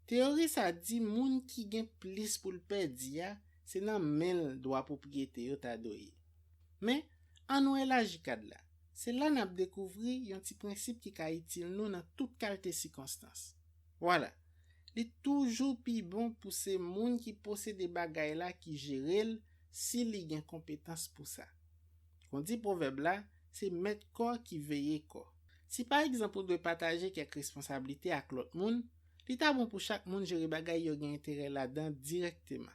Théorie ça dit moun qui gen plus pour le perdre ya, c'est nan men droit propriété yo ta doye. Mais en nou élargi cadre là, c'est là n'a découvrir yon petit principe qui ka utile nous dans toute qualité circonstance. Voilà. Li toujours pi bon pour ces moun qui possède des bagay là qui gère si li gen compétence pour ça. On dit proverbe là, c'est mettre corps qui veille corps. Si par exemple on doit partager quelques responsabilités avec l'autre moun, li ta bon pour chaque moun gérer bagay yo gen intérêt là-dedans directement.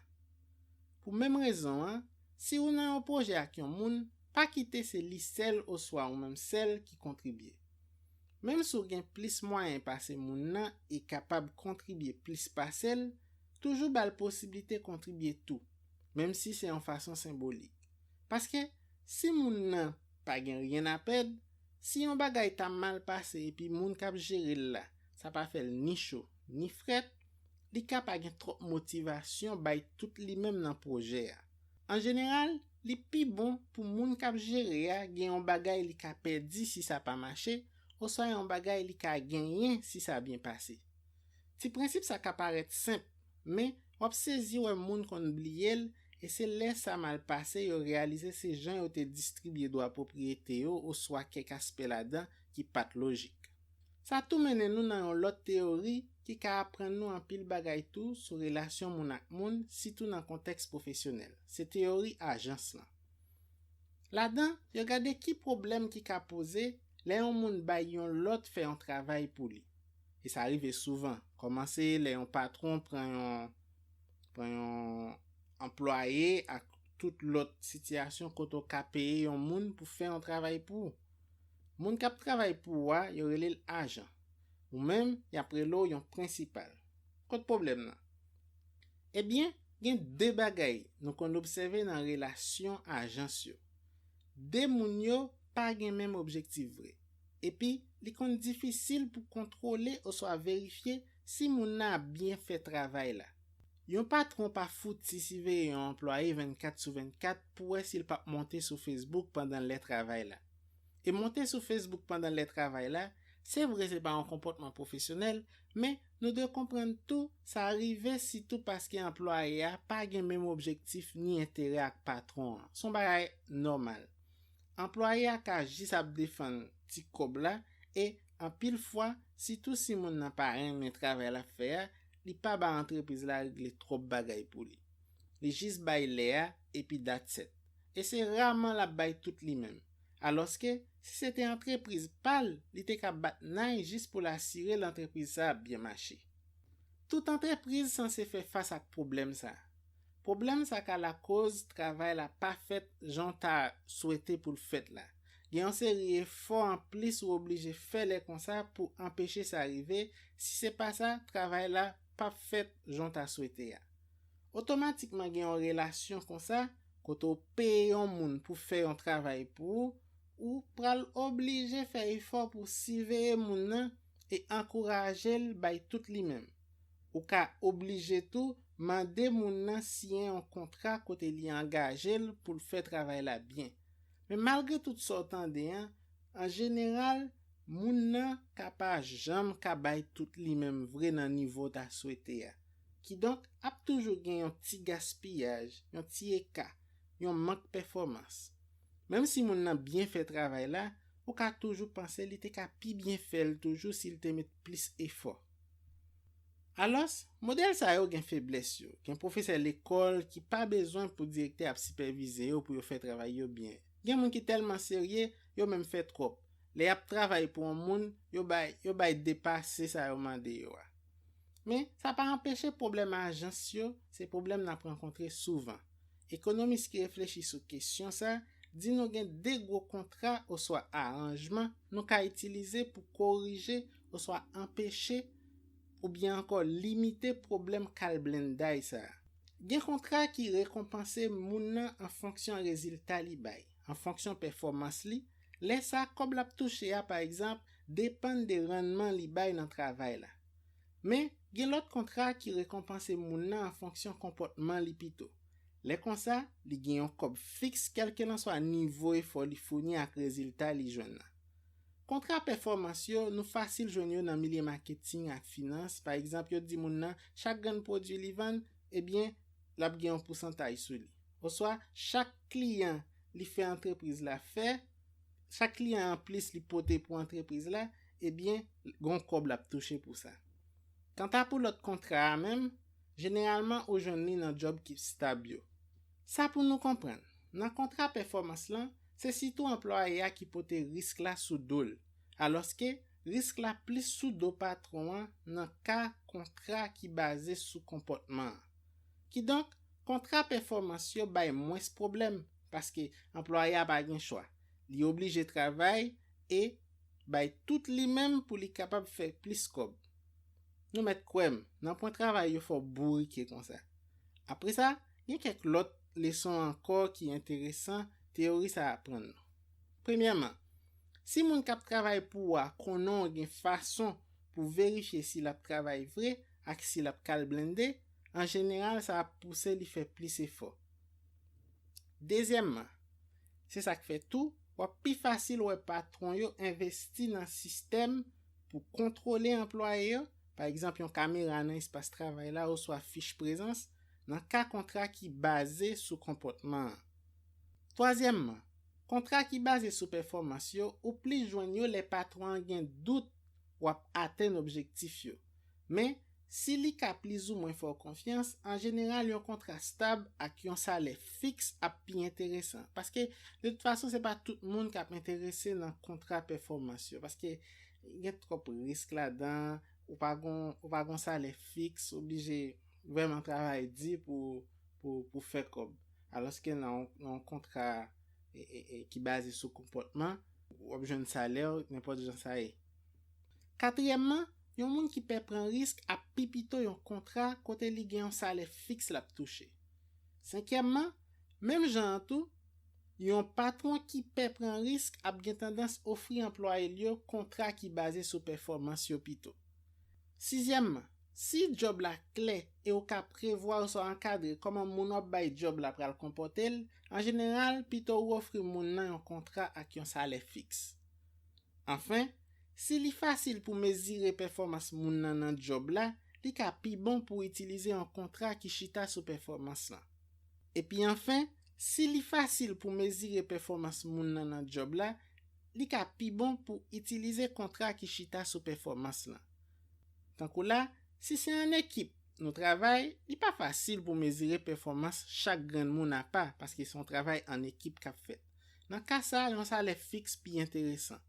Pour même raison, si on a un projet avec yon moun, pas quitter c'est li seul ou soit ou même celle qui contribue. Même si on gen plus moyen passer moun nan et capable contribuer plus passer, toujours bal possibilité contribuer tout, même si c'est en façon symbolique. Parce que si moun nan pa gen rien à perdre, si yon bagay ta mal passé et puis moun kap gérer là, ça pa fait ni chaud ni fret, li ka pa gen trop motivation bay tout li même nan projet. En général, li pi bon pour moun kap gérer gen yon bagay li ka perdi si ça pa marché, ou soit yon bagay li ka gagné si ça bien passé. Ti principe ça ka paraître simple, mais wap saisi ou moun kon oubliel et c'est là ça mal passé yo réaliser ces gens yo te distribuer droit propriété yo ou soit quelque aspect là-dedans qui pas logique. Ça tout mène nous dans l'autre théorie qui ka apprendre nous en pile bagay tout sur relation moun ak moun, surtout dans contexte professionnel. C'est théorie agence là. Là-dedans, yo gade qui problème qui ka posé, les yon moun bay yon l'autre fait un travail pour lui. Et ça arrive souvent. Commencer les yon patron prend yon employé à toute l'autre situation koto ka payer yon moun pour faire un travail pour. Moun kap travail pour wa, yo rele l'agent. Ou même, y apre lo yon principal. Kote problème nan. Eh bien, gen deux bagay nou kon observe dans relation agence yo. De moun yo pa gen même objectif vrai. Et puis, li kon difficile pour contrôler ou soit vérifier si moun nan a bien fait travail là. Yon patron pa fout si ve yon employé 24/24 pour s'il pas monter sur Facebook pendant le travail là. Et monter sur Facebook pendant le travail là, c'est vrai c'est pas un comportement professionnel, mais nous devons comprendre tout, ça arrive surtout parce que employé a pas gen même objectif ni intérêt avec patron. Son bagay normal. Employé a ka juste ap défendre ti kob la et en pile fois surtout si moun nan pa rien travail à faire, li pa ba entreprise la régler trop bagay pour lui. Li juste bay lè et puis that's it. Et c'est rarement la bay tout li même. Alors que si c'était entreprise pâle, li te ka bat nan juste pour l'assurer l'entreprise ça bien marché. Toute entreprise censé faire face à problème ça. Problème ça ka la cause travail la pas fait j'en t'a souhaité pour le fait là. Gen yon série effort en plus ou obligé faire les comme ça pour empêcher ça arriver. Si c'est pas ça, travail là pas fait j'en t'a souhaité. Automatiquement gen yon relation comme ça, quand on paye un moun pour faire un travail pour ou pral obligé faire effort pour surveiller moun nan et encourager l bay tout li même. Ou ka obligé tout mande moun nan signer un contrat côté li engagé pour le faire travail là bien. Mais malgré tout sortande en général moun nan ka pa jam ka bay tout li même vrai nan niveau ta souhaité qui donc a toujours gen un petit gaspillage, un petit écart, un manque performance. Même si moun nan bien fait travail là, ou ka toujours penser li te ka pi bien fait toujours s'il te met plus effort. Alors, modèle ça yo gen faiblesse yo, gen professeur l'école qui pas besoin pour directeur ap superviser yo pour yo faire travail yo bien. Gen moun ki tellement sérieux, yo même fait trop. Les ap travail pour un moun, yo bay dépasser ça yo mande yo. Mais ça pas empêcher problème agence yo, c'est problème n'a rencontré souvent. Économiste qui réfléchit sur question ça, dit nous gen des gros contrats ou soit arrangement nous ka utiliser pour corriger ou soit empêcher ou bien encore limiter problème kal blenday ça. Gen contrat qui récompense moun nan en fonction résultat li bay, en fonction performance li, les ça comme la touché par exemple dépend des rendements li bay dans travail là. Mais gen l'autre contrat qui récompense moun nan en fonction comportement li pito. Les comme ça, li gen yon kob fixe quel que soit niveau effort li fourni ak résultat li jwenn. Contrat performance yo nous facile jwenn yo dans milieu marketing ak finance. Par exemple, yo di moun nan chaque grand produit li vend, eh bien, la gen un pourcentage sur li. Ou soit chaque client li fait entreprise la fait, chaque client en plus li pote pour entreprise là, eh bien, gon kob la toucher pour ça. Quant à pour l'autre contrat même, généralement ou jwenn li nan job qui stable yo. Ça pour nous comprendre. Dans contrat performance là, c'est surtout employé qui porte risque là sous dol. Alors que risque là plus sous do patron dans cas contrat qui basé sur comportement. Qui donc contrat performance yo bay moins problème parce que employé a pas gen choix. Li obligé travail et bay tout li même pour li capable faire plus cob. Nous mettre quoi dans point travail yo faut bourriquer comme ça. Après ça, il y a quelques autres leçons encore qui intéressant théorie ça apprendre. Premièrement, si moun kap travail pour a konon gen façon pour vérifier si la travail vrai ak si la kal blende, en général ça a poussé li faire plus effort. Deuxièmement, c'est ça qui fait tout, ou plus facile ou patron yo investi dans système pour contrôler employé yo, par exemple yon caméra dans espace travail là ou soit fiche présence dans cas contrat qui basé sur comportement. Troisièmement, contrat qui basé sur performance yo ou plus joignyo les patrons gen doute ou atteindre objectif yo. Mais si li ka plus ou moins fort confiance, en général yon contrat stable ak yon salaire fixe a pi intéressant parce que de toute façon c'est pas tout le monde qui a intéressé dans contrat performance yo parce que y a trop risque là-dedans ou pas gon salaire fixe obligé vraiment travail dit pour faire comme alors que dans un contrat qui basé sur comportement ou besoin de salaire n'importe genre ça est. Quatrièmement, yon moun qui peut prendre risque à pipito yon contrat côté li gen un salaire fixe la toucher. Cinquièmement, même genre tout, yon patron qui peut prendre risque a gen tendance offrir employé li contrat qui basé sur performance yo pito. Sixièmement, si job la clé et ou ka prévoir ou encadrer comment moun ap bay job la pral comporter, en général, plutôt ou offre moun nan un contrat ak yon salaire fixe. Enfin, si li facile pour mesurer performance moun nan job la, li ka pi bon pour utiliser un contrat qui chita sur performance la. Et puis enfin, si li facile pour mesurer performance moun nan job la, li ka pi bon pour utiliser contrat qui chita sur performance la. Tant que là, si c'est une équipe, nous travail, il n'est pas facile pour mesurer performance chaque grand moun n'a pas parce que son travail en équipe qu'a fait. Dans le cas ça, on salaire fixe puis intéressant.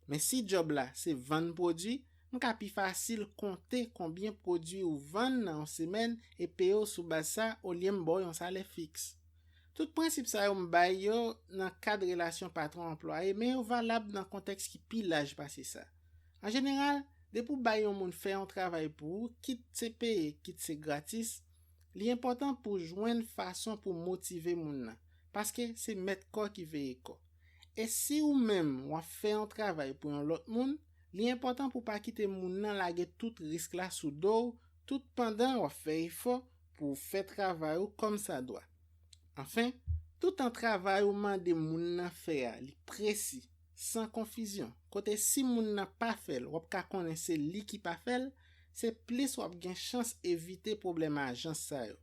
Mais si job là, c'est vendre produit, on ka pi facile compter combien produit ou vendre en semaine et payer sous base ça au lieu boy on salaire fixe. Tout principe ça on bay yo dans cadre relation patron employé mais valable dans contexte qui pi large passer ça. En général, depuis bay yon moun fait un travail pour quitte c'est payé, quitte c'est gratis, li important pour joindre façon pour motiver moun nan parce que c'est mettre corps qui veille corps. Et si ou même ou fait un travail pour un autre moun, li important pour pas quitter moun nan lage tout risque là sous dos tout pendant ou fait effort pour faire travail ou comme ça doit. Enfin, tout un travail ou mande moun nan faire li précis sans confusion. Côté si moun n'a pas fait, ou ka connaître li qui pas fait, c'est plus ou gen chance éviter problème agence ça yo.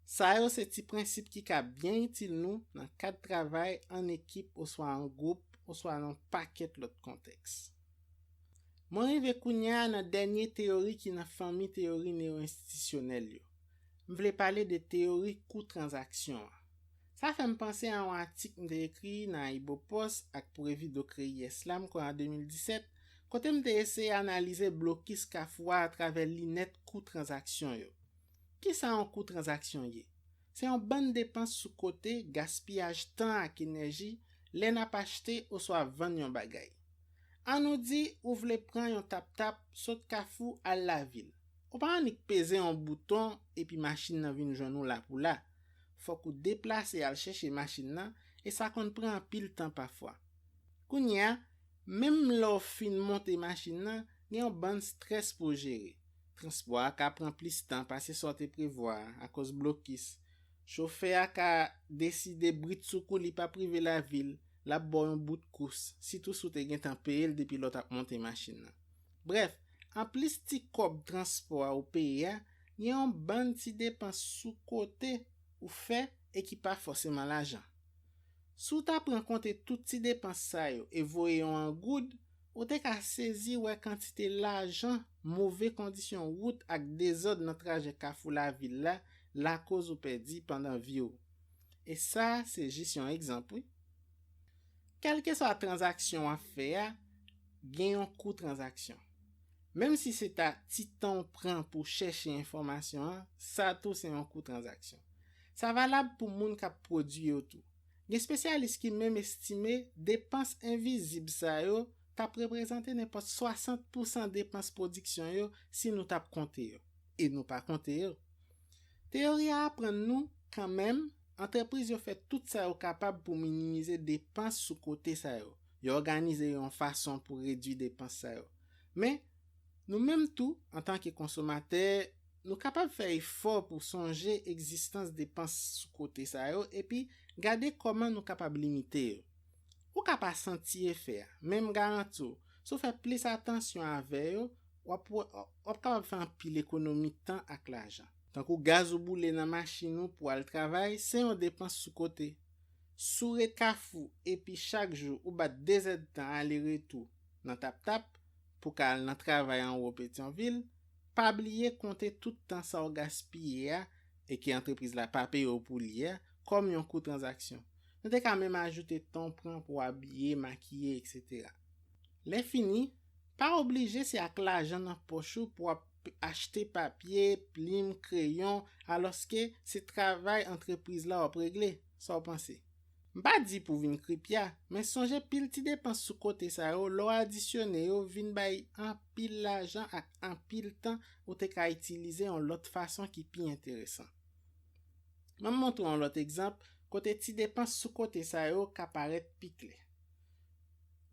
Sa yo se ti prinsip ki ka bien utile nou nan kad travay en ekip ou soit en groupe ou soit nan paket lot konteks. Mwen rive kounya nan denye teori ki nan fami teori neo-institisyonel yo. M vle pale de teori coût transaksyon. Sa fè m panse an an artik m te ekri nan Ibopos ak pou revi do kreye Islam ko an 2017, kote m te ese analize blokis ka fwa a travè linet coût transaksyon yo. Ki sa an coût transaksyon ye? Se yon ban depans sou kote, gaspillage tan ak enerji, lè nap achete ou so van yon bagay. An nou di ou vle pran yon tap-tap sot kafou al la vil. Ou pa an ik peze yon bouton epi machin nan vin jounou la pou la. Fok ou deplase al chèche machin nan e sa kon pran pil tan pafwa. Kounya, mem lò fin monte machin nan, gen yon ban stres pou jere. Transport ka pran plis tan pase sote prevoa a cause blokis. Chauffeur a ka deside brit soukou li pa prive la vil, la bo yon bout kous, si tou sou te gen tan peye l depi lot ap monte machin nan. Bref, an plis ti kob transport ou peye, yon ban ti depans sou kote ou fe e ki pa forceman l'ajan. Sou ta pren konte tout ti depans sa yo e voye yon an goud, ou te ka sezi wè kantite l'ajan, mouve kondisyon wout ak dezod nan traje kafou la vil la cause ou perdi pendant vi ou. E sa, se jis yon ekzamp, oui. Kelke sa transaksyon a fe a, gen yon coût transaksyon. Même si se ta titan pran pou chèche informasyon, sa tou se yon coût transaksyon. Sa valab pou moun kap produy yo tou. Gen spesyalist ki mèm estime depans invizib sa yo tap reprezente nepot 60% depans prodiksyon yo si nou tap konte yo. E nou pa konte yo. Teori a apren nou kan mèm, entreprise yo fè tout sa yo kapab pou minimize depans sou kote sa yo. Yo organize yon fason pou redwi depans sa yo. Men, nou mèm tou, en tanke konsomater, nou kapab fè efor pou sonje eksistans depans sou kote sa yo epi gade koman nou kapab limite yo. Ou kapab senti efè, mèm garanto, sou fè plis atensyon avè yo, wap kapab fè an pil ekonomi tan ak l'ajan. Tankou gaz ou boule nan machin nou pou al travay, se yon depans sou kote. Sou ret kafou epi chak jou ou bat 2 tan ale retou nan tap-tap pou ka al nan travay an ou Pétionville, pa bliye konte tout tan sa ou gaspille ya e ki entreprise la pa paye ou pou liye kom yon coût transaksyon. Nou te ka mèm ajoute ton pran pou abye, makiye, etc. Le fini, pa oblije si ak l'ajan nan pochou pou achete papye, plim, kreyon, aloske se travay entreprise la op regle, sa ou panse. Mpa di pou vin kripya, men sonje pil ti depans sou kote sa yo, lo adisyone yo vin bay an pil l'ajan ak an pil tan ou te ka itilize an lot fason ki pi interesan. Mwen montre an lot ekzamp, kote ti depans sou kote sa yo ka paret pikle.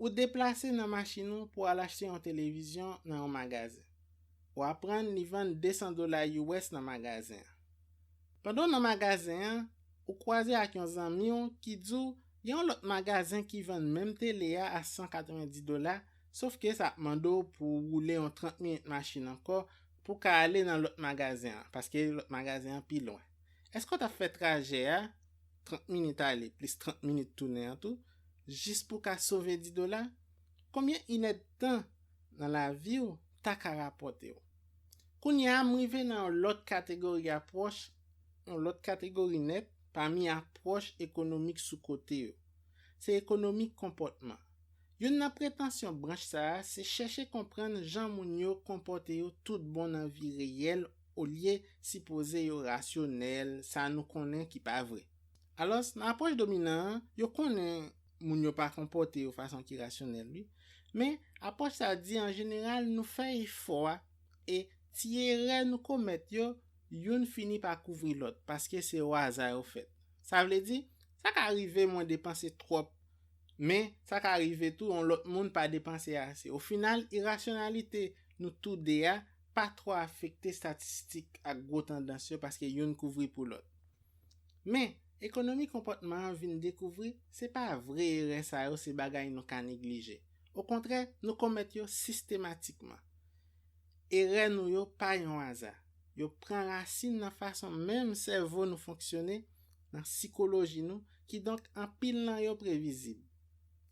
Ou deplase nan machinou pou al achete yon televizyon nan yon magazen. Ou apren li vend $200 US nan magazen. Pendon nan magazen, ou kwaze ak yon zanmion ki djou yon lot magazen ki vend menm tele a $190, sauf ke sa mando pou roule yon 30 minute machin anko pou ka ale nan lot magazen, paske lot magazen pi loin. Esko ta fè traje a 30 minute ale plus 30 minute tourne an tou, jis pou ka sauve $10? Kombien inet tan nan la vi ou ta ka rapote ou? Koun ya mrive nan lot kategori approche, lot kategori net, parmi approche ekonomik sou kote yo. Se ekonomik komportman. Yon nan pretensyon branche sa, se chèche kompren jan moun yo komporte yo tout bon nan vi reyel ou liye sipose yo rasyonel, sa nou konen ki pa vre. Alos, nan approche dominant, yo konen moun yo pa komporte yo fason ki rasyonel li, men approche sa di en general nou fè efwa e tiyere nou komet yo, yon fini pa kouvri lot, paske se waza yo fet. Sa vle di, sa ka arrive mwen depanse trop, men sa ka arrive tou, on lot moun pa depanse ase. Au final, irrasyonalite nou tou deya, pa tro afekte statistik ak gwo tendansyo, paske yon kouvri pou lot. Men, ekonomi komportman vin dekouvri, se pa vre ere sa yo se bagay nou ka neglije. Au kontre, nou komet yo sistematikman. Ere nou yo pa yon waza. yo prend racine dans façon même cerveau nous fonctionner, dans psychologie nous, qui donc en pile nan yo prévisible.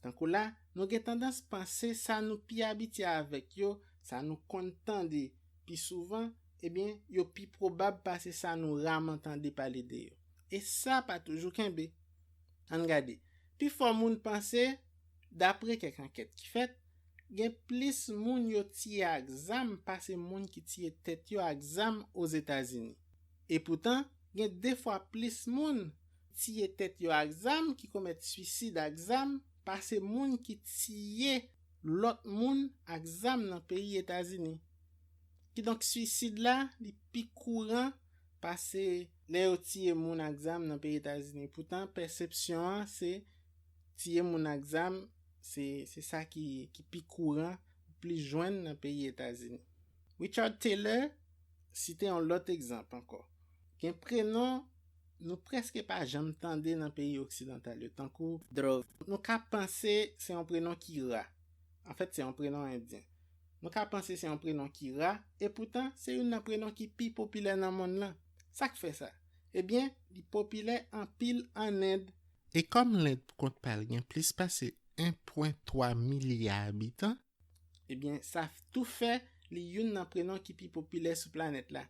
Donc là, nous avons tendance à penser ça nous pi habitué avec yo, ça nous contente, puis souvent, eh bien, yo pi probable parce que ça nous ram entendre parler de yo. Et ça pas toujours kembe. On regarde. Puis faut moun penser d'après quelques enquêtes qui fait, gen plus moun yo tiye exam parce moun qui tiye tête yo exam aux États-Unis. Et pourtant, gen deux fois plus moun tiye tête yo exam qui commet suicide exam parce moun qui tiye l'autre moun exam dans pays États-Unis. Qui donc suicide là, li pi courant parce les yo tiye moun exam dans pays États-Unis. Pourtant perception c'est tiye moun exam c'est ça qui pi courant plus joindre dans pays États-Unis. Richard Taylor cite un autre exemple encore. Qu'un prénom nous presque pas jamais entendu dans pays occidental tant que drogue. Nous ka penser c'est un prénom Kira. En fait c'est un prénom indien. Nous ka penser c'est un prénom Kira et pourtant c'est un prénom qui pi populaire dans le monde là. Ça qui fait ça. Eh bien, il populaire en pile en Inde. Et comme l'Inde compte par bien plus passer 1,3 milliard d'habitants, eh bien, ça tout fait les yon nan prénom qui pi populaire sur planète là.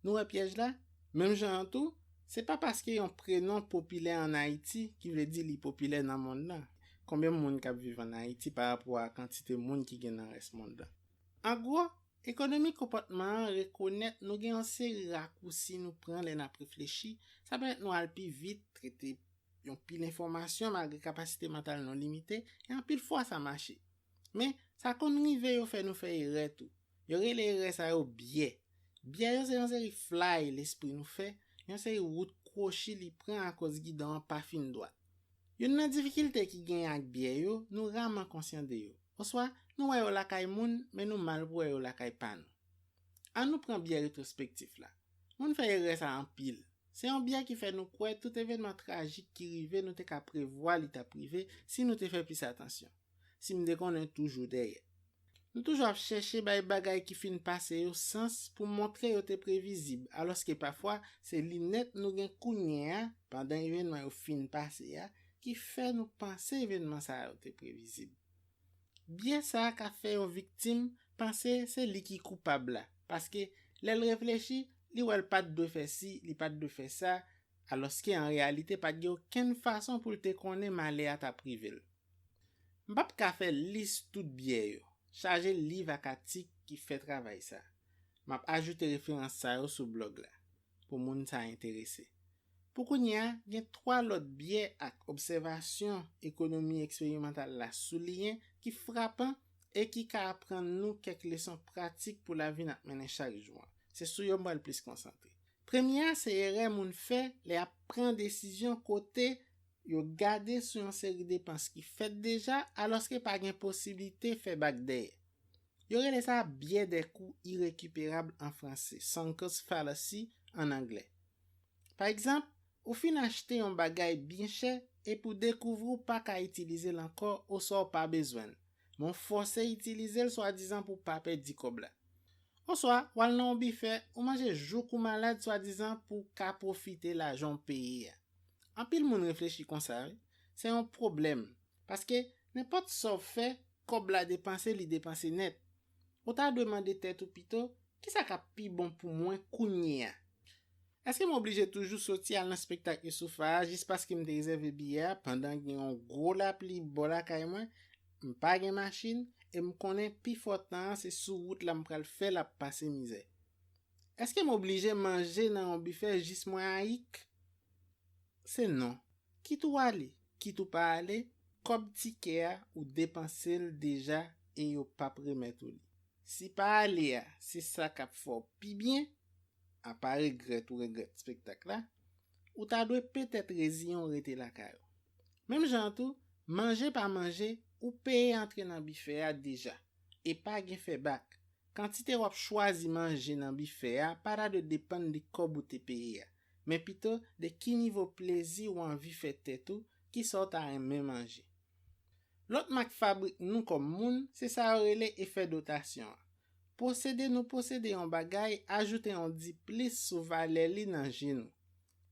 Nous un piège là, même genre tout, c'est pas parce qu'il y a un prénom populaire en Haïti qui veut dire li populaire dans le monde là. Combien de monde qui vivent en Haïti par rapport à la quantité de monde qui vient dans le monde là. En gros, économie comportement reconnaître nous gen une série raccourci nous prend les n'a réfléchi, ça peut être nous al pi vite traiter yon pile information malgré capacité mentale non limitée et en pile fois ça marche. Mais ça kon rive yo fait nous faire erreur tout. Yo rele erreur ça yo biais. Biais yo c'est une série fly l'esprit nous fait, une série route crochet li prend à cause guidon pas fin droit. Yon nan difficulté qui gagne avec biais yo, nous raman conscient de yo. Ou soit nous wè yo la kay moun, mais nous mal pou wè yo la kay pa nou. An nous prend biais rétrospectif là. Moun fait erreur ça en pile. C'est un biais qui fait nous croire tout événement tragique qui rive nous te ka prévoir l'état privé si nous te fait plus attention. Si nous déconne toujours derrière. Nous toujours chercher bagay qui fin passer au sens pour montrer yo te prévisible alors que parfois c'est l'inet nous gen kounye pendant événement yo fin passer qui fait nous penser événement ça yo te prévisible. Bien ça qu'a fait une victime penser c'est lui qui coupable là parce que l'elle réfléchit li ou elle pas de faire ci, li pas de faire ça alors qu'en réalité pas de aucune façon pour te connaître malé à ta privé. M'pap ka fait liste tout bien yo. Charger livre akatik qui fait travail ça. M'a ajouté référence ça sur blog là pour moun ça intéressé. Pour qu'on y a 3 autres biais ak observation économie expérimentale la souligné qui frappant et qui ka apprendre nous quelques leçons pratiques pour la vie n'a mener chaque jour. C'est sur yo moi le plus concentré. Première c'est erreur moun fait les prendre décision côté yo gade sur une série de dépenses qui fait déjà alors que pas gain possibilité fait back there. Yo relè ça biais des coûts irrécupérables en français, sunk cost fallacy en anglais. Par exemple, ou fin acheter un bagay bien cher et pour découvrir pas qu'à utiliser l'encore ou soit pas besoin. Mon forcé utiliser soi-disant pour pas perdre di kob la. Ou soit, ou al nan buffet ou manger joukou malade soi-disant pour qu'à profiter l'argent payé. En pile moun réfléchit comme ça, c'est un problème parce que n'importe ça fait kob la dépenser li dépenser net. Ou ta demandé tête ou pito, qui ça ka pi bon pour moi kounye? Est-ce que m'oblige toujours sortir à un spectacle de soufage juste parce que me réservé billet pendant qu'il y a un gros la pli bola kay moi, m'pa gen machine et me connaît pi fortan c'est sous route la m'pral faire la passer misère. Est-ce que m'oblige manger dans un buffet juste moi haïk? C'est non. Qui tout aller, qui tout pas aller, comme ticket ou dépenser déjà et yo pas remettre ou li. Si pas aller, c'est ça qu'a fait pi bien, à pas regret ou regret spectacle là, ou ta doit peut-être résion rete la caillou. Même genre tout, manger pas manger ou payer entrer dans buffet déjà et pas gen fait back. Quantité ou choisi manger dans buffet pas de dépendre de cob ou te payer. Mais plutôt de qui niveau plaisir ou envie fait tête ou qui sort à aimer manger. L'autre marque fabrique nous comme moun, c'est ça relé effet dotation. posséder yon bagay, ajoute yon di plis sou valeur li nan jen nou.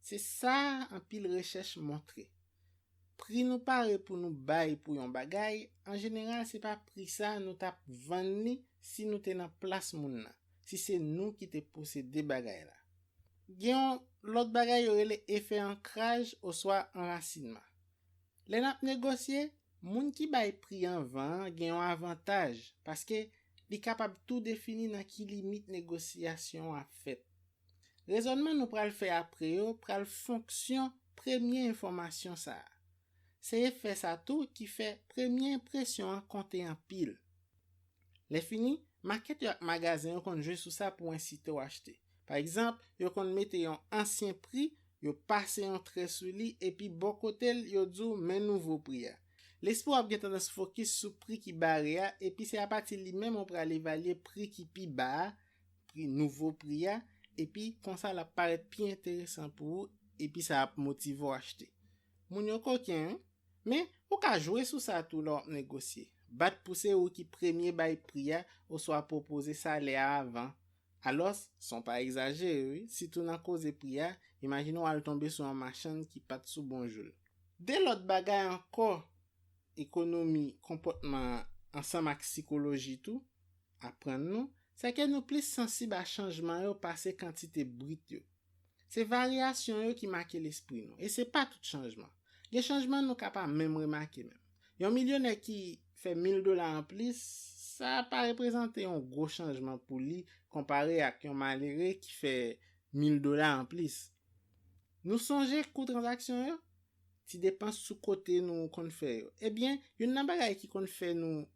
C'est ça en pile recherche montre. Prix nous pare pour nous bay pour yon bagay, en général c'est pas prix ça nous tap vendre li si nous te nan place moun nan. Si c'est nous qui te posséder bagay la. Gen l'autre bagay yo rele effet ancrage ou soit enracinement. Les nap négocier, moun ki bay prix en vend gen yon avantage parce que li capable tout définir dans qui limite négociation a fait. Raisonnement nous pral faire après yo pral fonction première information ça. C'est effet ça tout qui fait première impression compter en pile. Les fini, market yo magasin yo kon jouer sous ça pour inciter ou acheter. Par exemple, yo kon mette yon ancien prix, yo passe yon trait sous li et puis bon côté yo dou men nouveau prix. L'espoir ap gen tendance focus sous prix qui barre et puis c'est à partir li même on pral évaluer prix qui pi bas, prix nouveau prix et puis comme ça la paraît plus intéressant pour vous et puis ça a motiver ou acheter. Moun yo coquin, mais ou ka jouer sous ça tout lor négocier. Bat pousser ou qui premier bay prix ou soit proposer salaire avant. Alors, sont pas exagérés, oui. Si tout nan cause prix imaginons al tomber sur un marchand qui pat sous bonjour. Dès l'autre bagay encore économie, comportement ensemble avec psychologie tout apprendre nous, c'est que nous plus sensible à changement yo passer quantité brute yo. C'est variation yo qui marque l'esprit nous et c'est pas tout changement. Les changements nous capable même remarquer même. Yon millionnaire qui fait $1000 en plus, ça pas représenter un gros changement pour lui comparé à un malheureux qui fait $1000 en plus. Nous songer coût transaction yo, ti dépense sous côté nous qu'on fait yo. Eh bien, yon nan bagay qui qu'on fait nous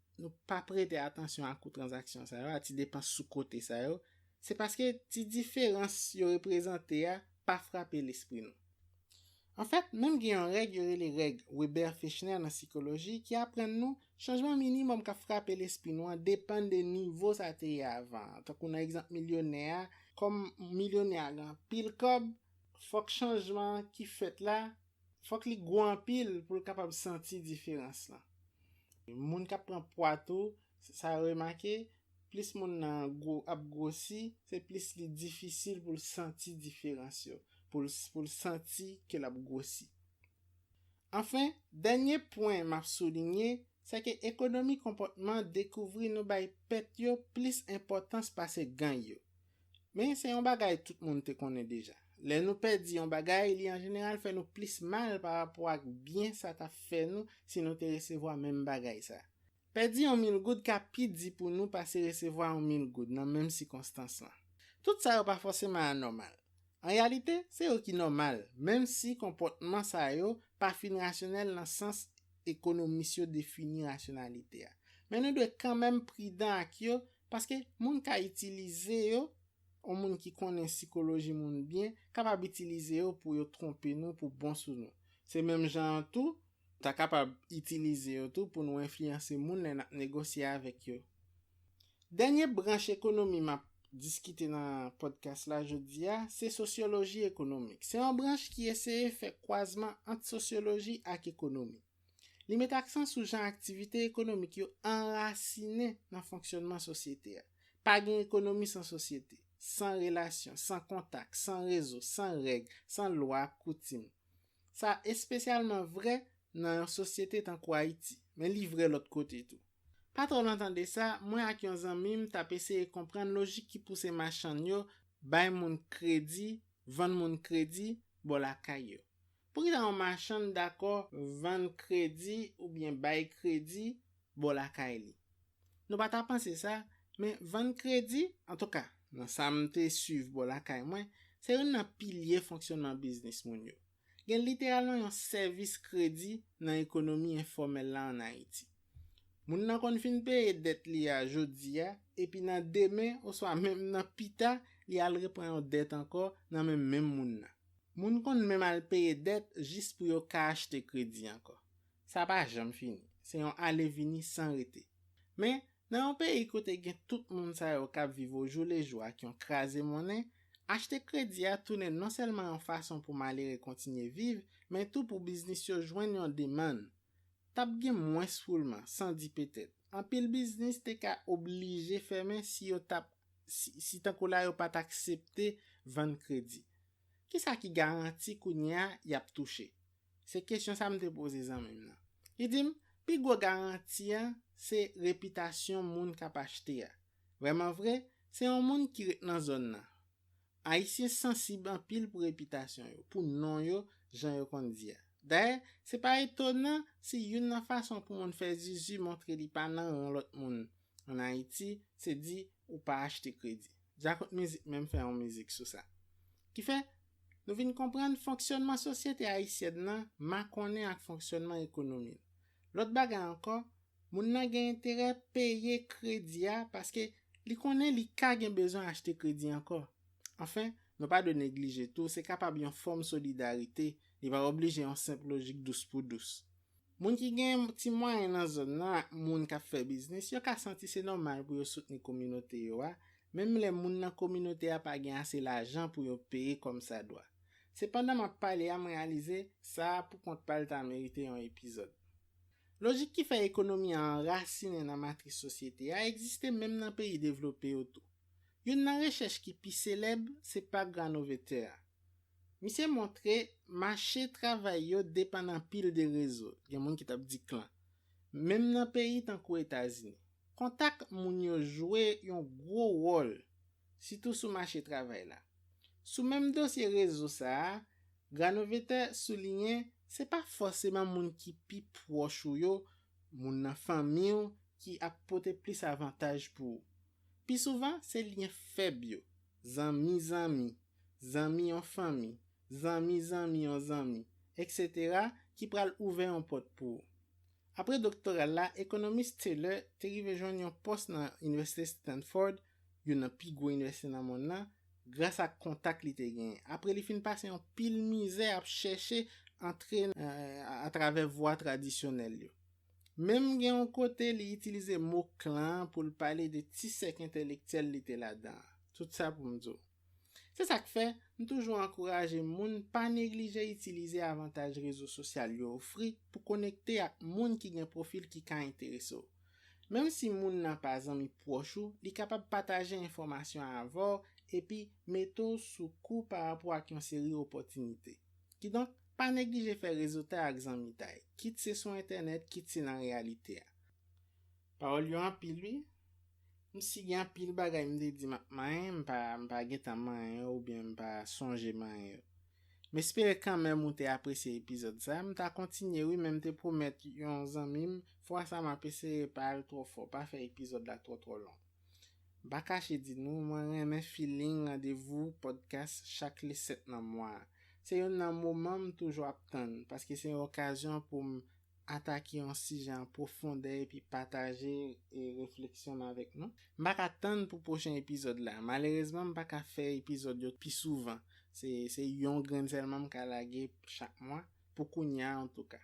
pas prêter attention à coût transaction ça yo, ti dépense sous côté ça yo, c'est parce que ti différence yo représenter a pas frapper l'esprit nous. En fait, même il y a une règle, les règles Weber-Fechner dans la psychologie qui apprennent nous changement minimum qui frappe l'esprit nous dépend des niveaux ça t'est avant. Tant qu'on a exemple millionnaire, comme millionnaire dans pile cob, faut que changement qui fait là, faut que li gros en pile pour capable sentir différence là. Moun qui prend poitou, ça remarqué, plus moun nan gros ap grossi, c'est plus li difficile pour sentir différence yo. Pour le sentir que la grossi. Enfin, dernier point m'a souligné, c'est que économie comportement découvrir nous bay pet yo plus importance parce gain yo. Mais c'est un bagay tout le monde te connaît déjà. Les nous perdi un bagay, li en général fait nous plus mal par rapport à bien ça t'a fait nous si nous te recevoir même bagay ça. Perdi un 1000 goud kapi di pour nous passer recevoir un 1000 goud dans même circonstance là. Tout ça n'est pas forcément anormal. En réalité, c'est eux qui normal, même si comportement ça yo pas fin rationnel dans sens économiste yo défini rationalité. Mais nous devons quand même prudent avec yo parce que moun ka utiliser yo, ou moun qui connaît psychologie moun bien, capable utiliser yo pour yo tromper nous pour bon sou nous. C'est même genre tout, ta capable utiliser yo tout pour nous influencer moun nan négocier avec yo. Dernière branche économie m'a discuter dans podcast là jodi a, c'est sociologie économique. C'est une branche qui essaie faire croisement entre sociologie et économie. Li met accent sur genre activité économique yo enraciné dans fonctionnement société. Pas gen économie sans société, sans relation, sans contact, sans réseau, sans règles, sans loi, coutume. Ça est spécialement vrai dans une société tant qu'Haïti, mais li vrai l'autre côté tout. Pas trop l'entendre ça, moi ak yon zanmim tap essayer comprendre logique qui pousse machan yo, bay moun crédit, vendre moun crédit, bon la kay yo. Pour qu'il y a un machan d'accord, vendre crédit ou bien bay crédit, bon la kay li. Nous pas ta penser ça, mais vendre crédit, en tout cas, dans ça m'te suivre bon la kay moi, c'est un pilier fonctionnement business moun yo. Gen littéralement un service crédit dans l'économie informelle là en Haïti. Moun nan kon fin paye dette li a jodi a, et puis nan demain ou soit même nan pita, li al reprend dette encore nan même moun nan. Moun kon même al paye dette juste pour yo ka acheter crédit encore. Ça pas jamais fini. C'est un aller vini sans rete. Mais dans un pays côté gen tout moun sa yo k'ap vive au jour le jour qui ont crasé monnaie, acheter crédit a tourné non seulement en façon pour malheureux continuer vivre, mais tout pour business yo joindre une demande. Tap gen moins foulement, sans dire peut-être. en pile business te ka obligé fermer si yo tap si tan kou la yo pas accepté vendre crédit. Qui ça qui garantit kounya y ap touché? C'est question ça me te poser ça même là. Il dit pi gros garantie c'est réputation moun k'ap acheter. Vraiment vrai, c'est un moun qui rete dans zone là. Haïtien sensible en pile pour réputation yo, pour non yo, jan yo kon di. D'ailleurs, c'est pas étonnant si une façon pour moun faire zizi montrer li pa nan l'autre moun. En Haïti, c'est dit ou pas acheter crédit. Jakot musique même fait en musique sur ça. Qui fait nous vinn comprendre fonctionnement société haïtienne nan, ma connaît ak fonctionnement économique. L'autre bagay encore, moun nan gen intérêt payer crédit parce que li connaît li ka gen besoin acheter crédit encore. Enfin, non pas de négliger tout, c'est capable yon forme solidarité, il va obliger en simple logique douce pour douce. Moun ki gen ti moyen nan zone nan, moun ka fait business, yo ka senti c'est normal pour yo soutenir communauté yo a, même les moun nan communauté a pas gen assez l'argent pour yo payer comme ça doit. Cependant, m'a parlé à me réaliser ça pour qu'on te parle ta mérité un épisode. Logique qui fait économie enraciné dans matrice société a existé même dans pays développés autour. Yon nan recherche qui pi célèbre, c'est pas Granovetter. Monsieur montré marché travail yo dépendant pile de réseaux. Gen moun ki tap di clan. Même dans pays tant qu'aux États-Unis. Contact moun yo joué yon gros rôle surtout sur marché travail là. Sous même dossier réseau ça, Granovetter souligne c'est pas forcément moun qui pi proche ou yo, moun nan famille qui apporte plus avantage pour. Puis souvent, c'est lien faible yo. Zami en famille, zami en zami, etc. qui pral ouvert un porte pour. Après doctorat là, économiste Taylor te rive joindre un poste dans l'université Stanford, yon nan pi gros université dans monde là, grâce à contact li te gen. Après li fin passer en pile misère à chercher entrer à travers voie traditionnelle yo. Même gen un côté li utiliser mot clan pour parler de ti sec intellectuel li te là-dedans. Tout ça pour m'dou. C'est ça que fait, nous toujours encourager moun pas négliger utiliser avantage réseaux sociaux yo offri pour connecter avec moun qui gen profil qui ka intéressé. Même si moun nan pas zanmi proche ou, li capable partager information avant et puis mettre sous coup par rapport à une série opportunité. Qui donc pas négliger faire résultat avec zanmi tay. Quitte c'est sur internet, quitte c'est dans réalité. Parole yo en pile lui. Si gen pile bagay m'de di m'pa gen tan man ou bien m'pa songe man. Mais j'espère quand même ou te apprécié l'épisode ça, m'ta continuer oui même te promettre yon zanmi fois ça m'a pese parle trop fort, pas faire épisode là trop long. Ba caché di nou, moi remè feeling rendez-vous podcast chaque les 7 dans mois. C'est un moment toujours attendre parce que c'est une occasion pour attaquer un sujet en profondeur et puis partager et réflexion avec nous. M'pa attendre pour prochain épisode là. Malheureusement, m'pa ka faire épisode plus souvent. C'est yon grand seulement m'ka lage chaque mois pour kounya en tout cas.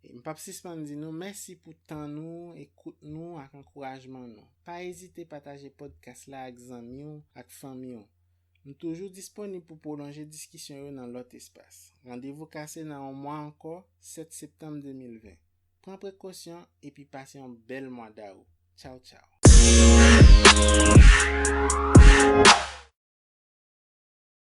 Et m'pa suspendre di nou merci pour temps nous, écoute nous ak encouragement nous. Pas hésiter partager podcast là avec zami ou ak famille ou. Nous toujours disponible pour prolonger discussion dans l'autre espace. Rendez-vous cassé dans un mois encore, 7 septembre 2020. Prends précaution et puis passez un bel mois d'août. Ciao, ciao.